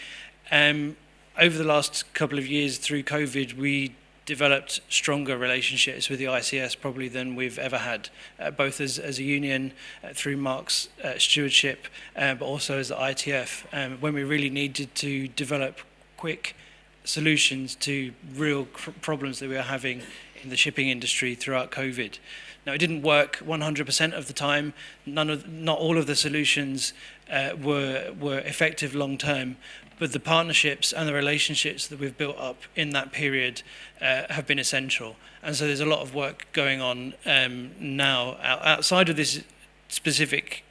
over the last couple of years through COVID, we developed stronger relationships with the ICS probably than we've ever had, both as a union through Mark's stewardship, but also as the ITF, when we really needed to develop quick solutions to real problems that we were having in the shipping industry throughout COVID. Now, it didn't work 100% of the time. Not all of the solutions were effective long term, but the partnerships and the relationships that we've built up in that period have been essential. And so there's a lot of work going on now outside of this specific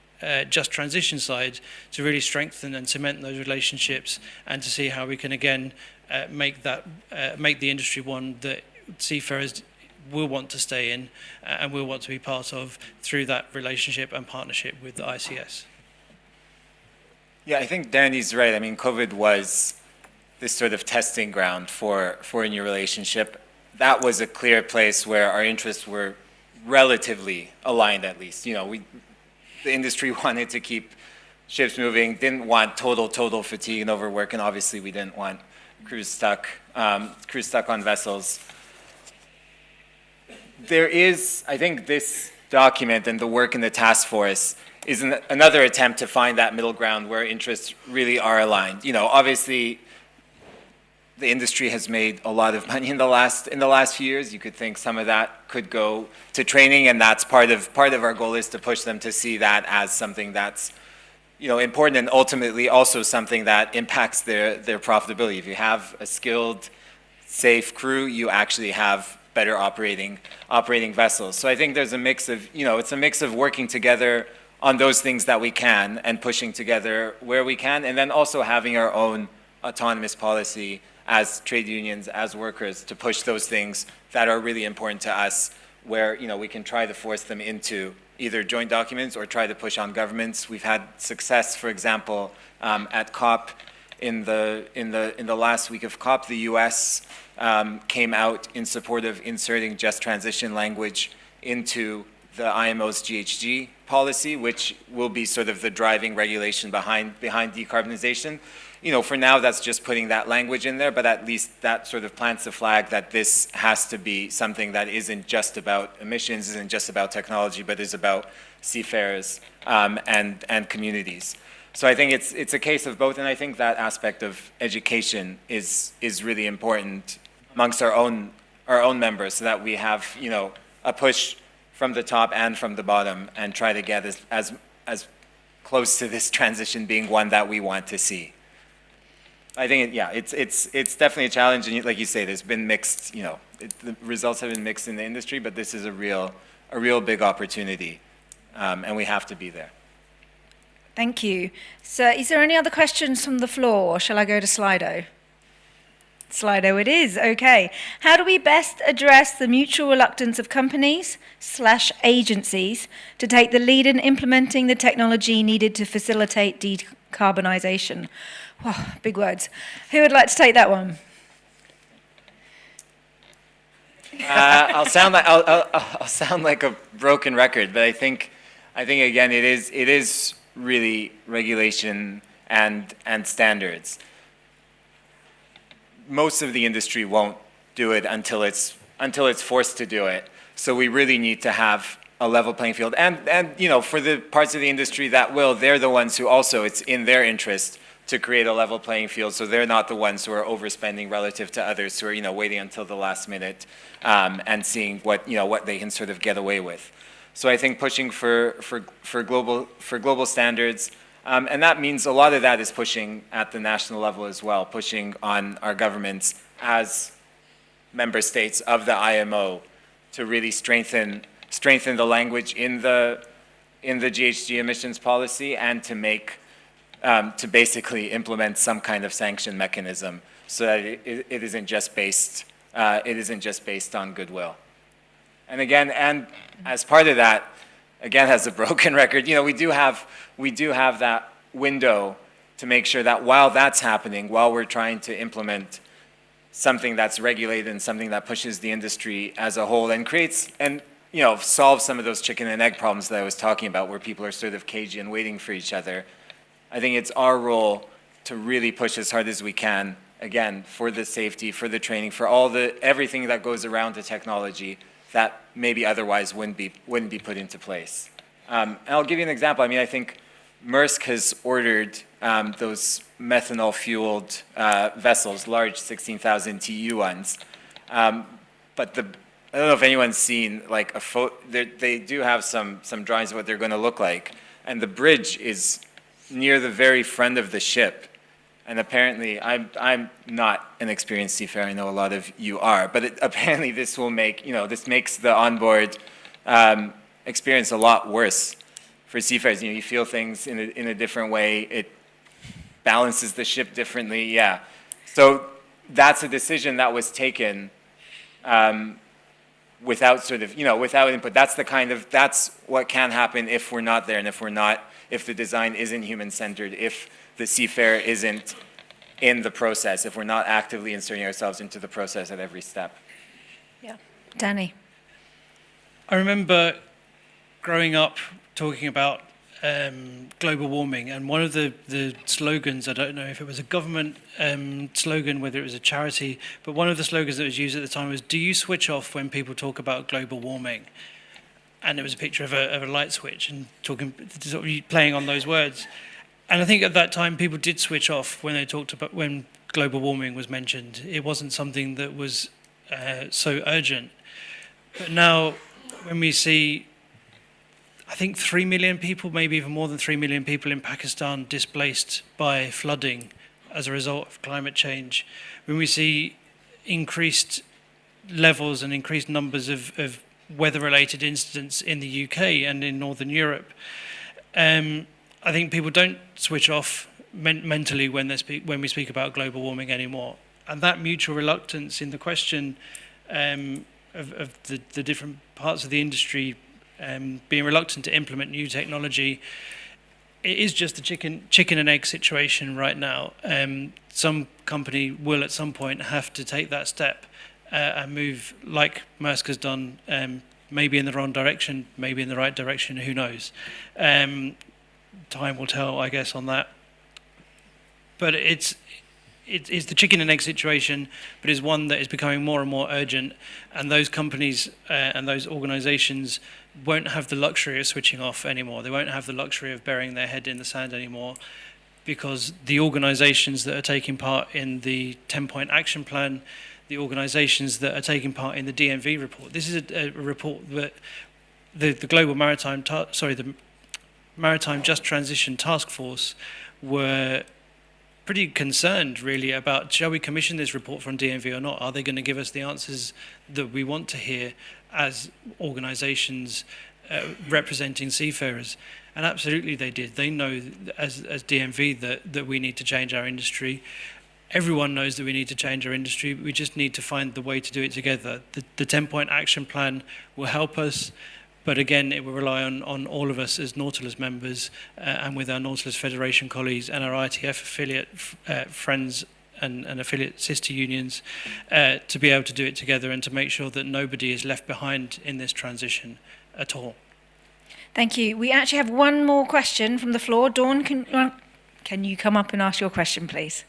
just transition side to really strengthen and cement those relationships and to see how we can again make the industry one that seafarers will want to stay in and will want to be part of through that relationship and partnership with the ICS. Yeah, I think Danny's right. I mean, COVID was this sort of testing ground for a new relationship. That was a clear place where our interests were relatively aligned, at least. You know, the industry wanted to keep ships moving, didn't want total fatigue and overwork, and obviously we didn't want crews stuck on vessels. There is, I think this document and the work in the task force is another attempt to find that middle ground where interests really are aligned. You know, obviously the industry has made a lot of money in the last few years. You could think some of that could go to training, and that's part of our goal is to push them to see that as something that's, you know, important and ultimately also something that impacts their profitability. If you have a skilled, safe crew, you actually have better operating vessels. So I think there's a mix of, you know, it's a mix of working together on those things that we can and pushing together where we can, and then also having our own autonomous policy as trade unions, as workers, to push those things that are really important to us, where, you know, we can try to force them into either joint documents or try to push on governments. We've had success, for example, at COP. In the last week of COP, the U.S. Came out in support of inserting just transition language into the IMO's GHG policy, which will be sort of the driving regulation behind decarbonization. You know, for now, that's just putting that language in there, but at least that sort of plants the flag that this has to be something that isn't just about emissions, isn't just about technology, but is about seafarers and communities. So I think it's a case of both, and I think that aspect of education is really important amongst our own members, so that we have, you know, a push from the top and from the bottom, and try to get as close to this transition being one that we want to see. I think, it's definitely a challenge, and like you say, there's been mixed, you know, the results have been mixed in the industry, but this is a real big opportunity, and we have to be there. Thank you. So is there any other questions from the floor, or shall I go to Slido? Slido it is, okay. How do we best address the mutual reluctance of companies/agencies to take the lead in implementing the technology needed to facilitate decarbonisation? Wow, big words. Who would like to take that one? I'll sound like a broken record, but I think again it is really regulation and standards. Most of the industry won't do it until it's forced to do it. So we really need to have a level playing field. And you know, for the parts of the industry that will, they're the ones who also, it's in their interest to create a level playing field, so they're not the ones who are overspending relative to others who are, you know, waiting until the last minute and seeing what they can sort of get away with. So I think pushing for global standards, and that means a lot of that is pushing at the national level as well, pushing on our governments as member states of the IMO to really strengthen the language in the GHG emissions policy, and to make to basically implement some kind of sanction mechanism, so that it isn't just based on goodwill. And again, and as part of that, again, as a broken record, you know, we do have that window to make sure that while that's happening, while we're trying to implement something that's regulated and something that pushes the industry as a whole and creates and, you know, solves some of those chicken and egg problems that I was talking about, where people are sort of cagey and waiting for each other, I think it's our role to really push as hard as we can, again, for the safety, for the training, for everything that goes around the technology that maybe otherwise wouldn't be put into place. And I'll give you an example. I mean, I think Maersk has ordered those methanol-fueled vessels, large 16,000 TEU ones. But I don't know if anyone's seen like they do have some drawings of what they're going to look like, and the bridge is near the very front of the ship. And apparently, I'm not an experienced seafarer. I know a lot of you are, but apparently this will make, this makes the onboard experience a lot worse for seafarers. You feel things in a different way. It balances the ship differently. Yeah. So that's a decision that was taken without sort of, without input. That's what can happen if we're not there, and if the design isn't human-centered, if the seafarer isn't in the process, if we're not actively inserting ourselves into the process at every step. Yeah. Danny. I remember growing up talking about global warming, and one of the slogans, I don't know if it was a government slogan, whether it was a charity, but one of the slogans that was used at the time was, "Do you switch off when people talk about global warming?" And it was a picture of a light switch and sort of playing on those words. And I think at that time people did switch off when they talked about, when global warming was mentioned. It wasn't something that was so urgent. But now when we see, I think 3 million people, maybe even more than 3 million people in Pakistan displaced by flooding as a result of climate change, when we see increased levels and increased numbers of weather-related incidents in the UK and in Northern Europe, I think people don't switch off mentally when we speak about global warming anymore. And that mutual reluctance in the question of the different parts of the industry being reluctant to implement new technology, it is just a chicken and egg situation right now. Some company will at some point have to take that step and move, like Maersk has done, maybe in the wrong direction, maybe in the right direction, who knows. Time will tell, I guess, on that. But it's the chicken and egg situation, but is one that is becoming more and more urgent, and those companies and those organizations won't have the luxury of switching off anymore. They won't have the luxury of burying their head in the sand anymore, because the organizations that are taking part in the 10-point action plan, the organizations that are taking part in the DNV report, this is a report that the Global Maritime, the Maritime Just Transition Task Force were pretty concerned, really, about, shall we commission this report from DNV or not? Are they going to give us the answers that we want to hear as organisations representing seafarers? And absolutely they did. They know, as DNV, that we need to change our industry. Everyone knows that we need to change our industry. We just need to find the way to do it together. The 10-point action plan will help us. But again, it will rely on all of us as Nautilus members and with our Nautilus Federation colleagues and our ITF affiliate friends and affiliate sister unions to be able to do it together and to make sure that nobody is left behind in this transition at all. Thank you. We actually have one more question from the floor. Dawn, can you come up and ask your question, please?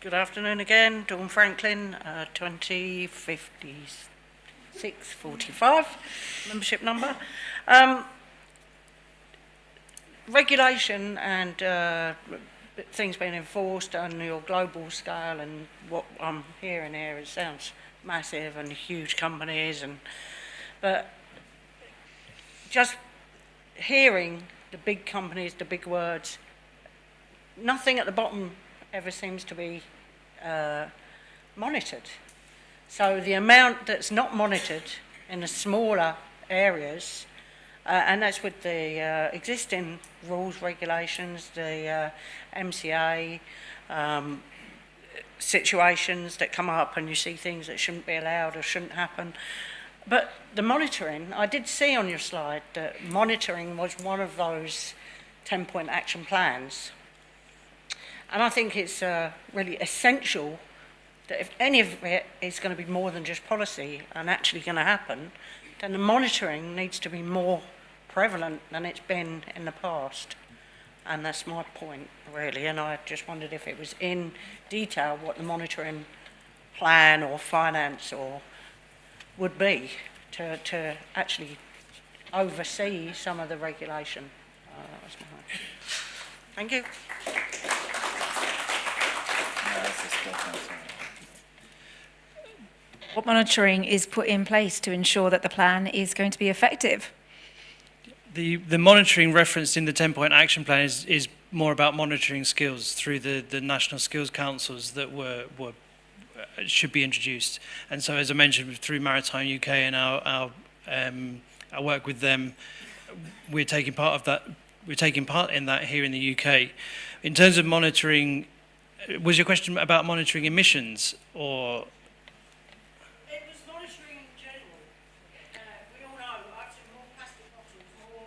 Good afternoon again, Dawn Franklin, 205645 membership number. Regulation and things being enforced on your global scale, and what I'm hearing here, it sounds massive and huge companies, but just hearing the big companies, the big words, nothing at the bottom ever seems to be monitored. So the amount that's not monitored in the smaller areas, and that's with the existing rules, regulations, the MCA, situations that come up and you see things that shouldn't be allowed or shouldn't happen. But the monitoring, I did see on your slide that monitoring was one of those 10-point action plans. And I think it's really essential that if any of it is going to be more than just policy and actually going to happen, then the monitoring needs to be more prevalent than it's been in the past. And that's my point, really. And I just wondered if it was in detail what the monitoring plan or finance or would be to actually oversee some of the regulation. That's my point. Thank you. What monitoring is put in place to ensure that the plan is going to be effective? The monitoring referenced in the 10-point action plan is more about monitoring skills through the national skills councils that should be introduced. And so, as I mentioned, through Maritime UK and our work with them, we're taking part in that here in the UK. In terms of monitoring, was your question about monitoring emissions or? It was monitoring in general. We all know I've seen more plastic bottles, more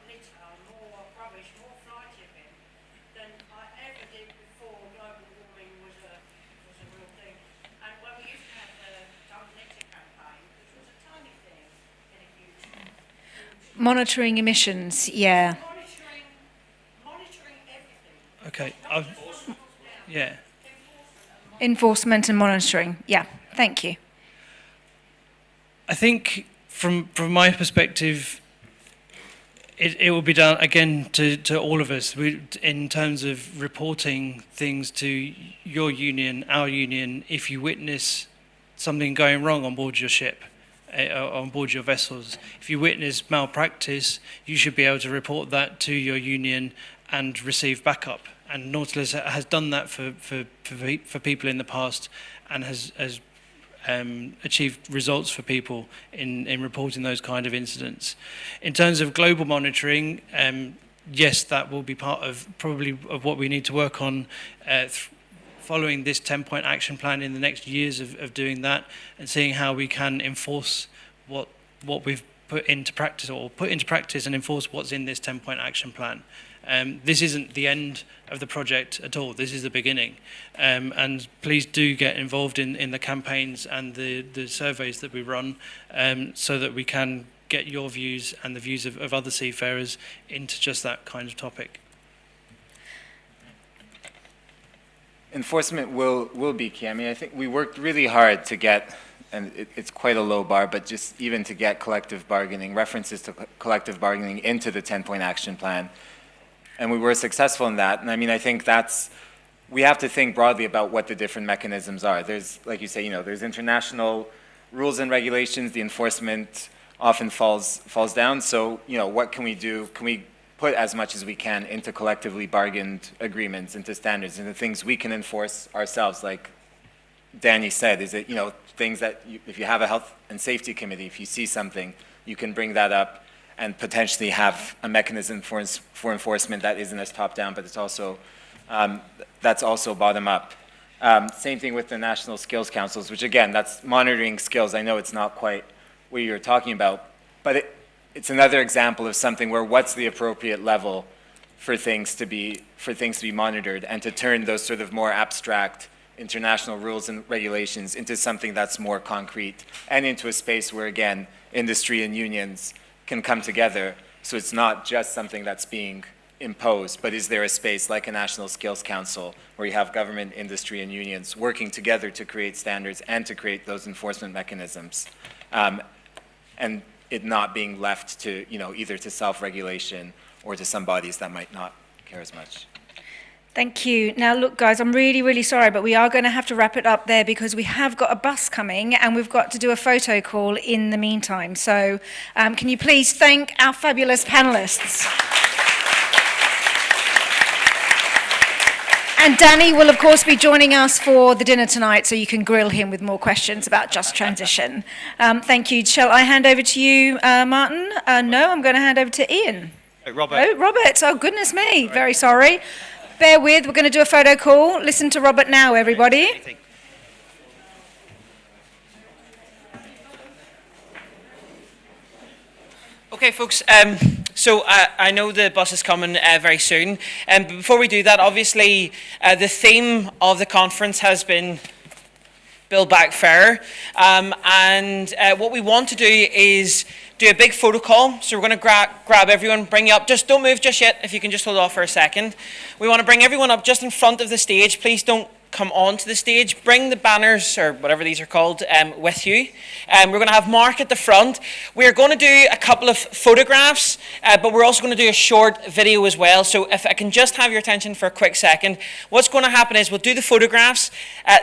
litter, more rubbish, more fly tipping than I ever did before global warming was a real thing. And when we used to have the Don't Litter campaign, which was a tiny thing in a huge Monitoring emissions, yeah. monitoring everything. Okay. Yeah. Enforcement and monitoring, yeah. Thank you. I think from my perspective, it will be down again to all of us in terms of reporting things to your union, our union, if you witness something going wrong on board your ship, on board your vessels. If you witness malpractice, you should be able to report that to your union and receive backup. And Nautilus has done that for people in the past and has achieved results for people in reporting those kind of incidents. In terms of global monitoring, yes, that will be part of what we need to work on following this 10-point action plan in the next years of doing that and seeing how we can enforce what we've put into practice and enforce what's in this 10-point action plan. This isn't the end of the project at all. This is the beginning. And please do get involved in the campaigns and the surveys that we run so that we can get your views and the views of other seafarers into just that kind of topic. Enforcement will be key. I mean, I think we worked really hard to get, and it's quite a low bar, but just even to get collective bargaining, references to collective bargaining into the 10-point action plan. And we were successful in that. And I mean, I think we have to think broadly about what the different mechanisms are. There's, like you say, there's international rules and regulations. The enforcement often falls down. So, what can we do? Can we put as much as we can into collectively bargained agreements, into standards, into things we can enforce ourselves? Like Danny said, is it, things that if you have a health and safety committee, if you see something, you can bring that up and potentially have a mechanism for enforcement that isn't as top-down, but it's also that's also bottom-up. Same thing with the national skills councils, which again, that's monitoring skills. I know it's not quite what you're talking about, but it's another example of something where what's the appropriate level for things to be monitored, and to turn those sort of more abstract international rules and regulations into something that's more concrete, and into a space where, again, industry and unions can come together, so it's not just something that's being imposed, but is there a space like a National Skills Council where you have government, industry, and unions working together to create standards and to create those enforcement mechanisms, and it not being left to, either to self-regulation or to some bodies that might not care as much. Thank you. Now, look, guys, I'm really, really sorry, but we are going to have to wrap it up there because we have got a bus coming and we've got to do a photo call in the meantime. So can you please thank our fabulous panelists? And Danny will, of course, be joining us for the dinner tonight, so you can grill him with more questions about Just Transition. Thank you. Shall I hand over to you, Martin? No, I'm going to hand over to Ian. Robert. Oh, Robert. Oh, goodness me. Very sorry. Bear with. We're going to do a photo call. Listen to Robert now, everybody. Okay, folks, so I know the bus is coming very soon. But before we do that, obviously, the theme of the conference has been Build Back Fairer. And what we want to do is do a big photo call. So we're going to grab everyone, bring you up. Just don't move just yet, if you can just hold off for a second. We want to bring everyone up just in front of the stage. Please don't come onto the stage. Bring the banners, or whatever these are called, with you. We're going to have Mark at the front. We're going to do a couple of photographs, but we're also going to do a short video as well. So if I can just have your attention for a quick second. What's going to happen is we'll do the photographs,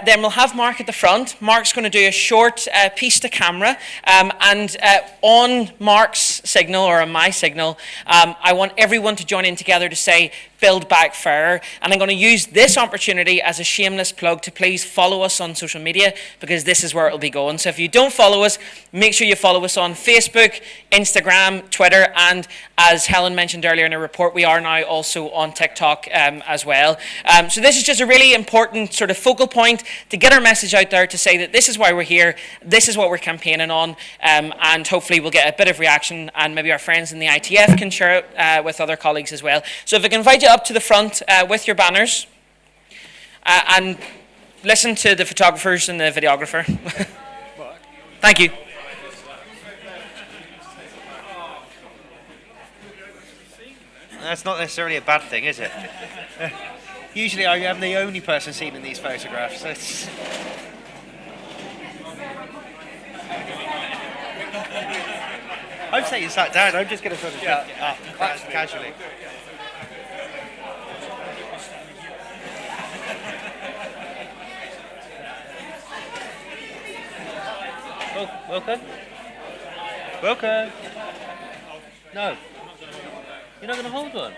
then we'll have Mark at the front. Mark's going to do a short piece to camera, and on Mark's signal or on my signal, I want everyone to join in together to say, build back fairer. And I'm going to use this opportunity as a shameless plug to please follow us on social media, because this is where it'll be going. So if you don't follow us, make sure you follow us on Facebook, Instagram, Twitter, and as Helen mentioned earlier in her report, we are now also on TikTok as well. So this is just a really important sort of focal point to get our message out there, to say that this is why we're here, this is what we're campaigning on, and hopefully we'll get a bit of reaction, and maybe our friends in the ITF can share it with other colleagues as well. So if I can invite you up to the front with your banners, and listen to the photographers and the videographer. Thank you. That's not necessarily a bad thing, is it? Usually I am the only person seen in these photographs. So it's... I'm saying you sat down, I'm just going to sort of pick it up casually. Oh, Wilco? Wilco? No. You're not going to hold one?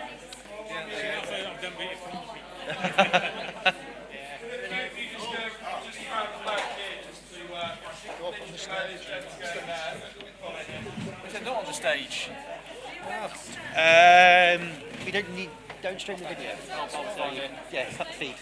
Not on the stage. We don't stream the video. Yeah, cut the feed.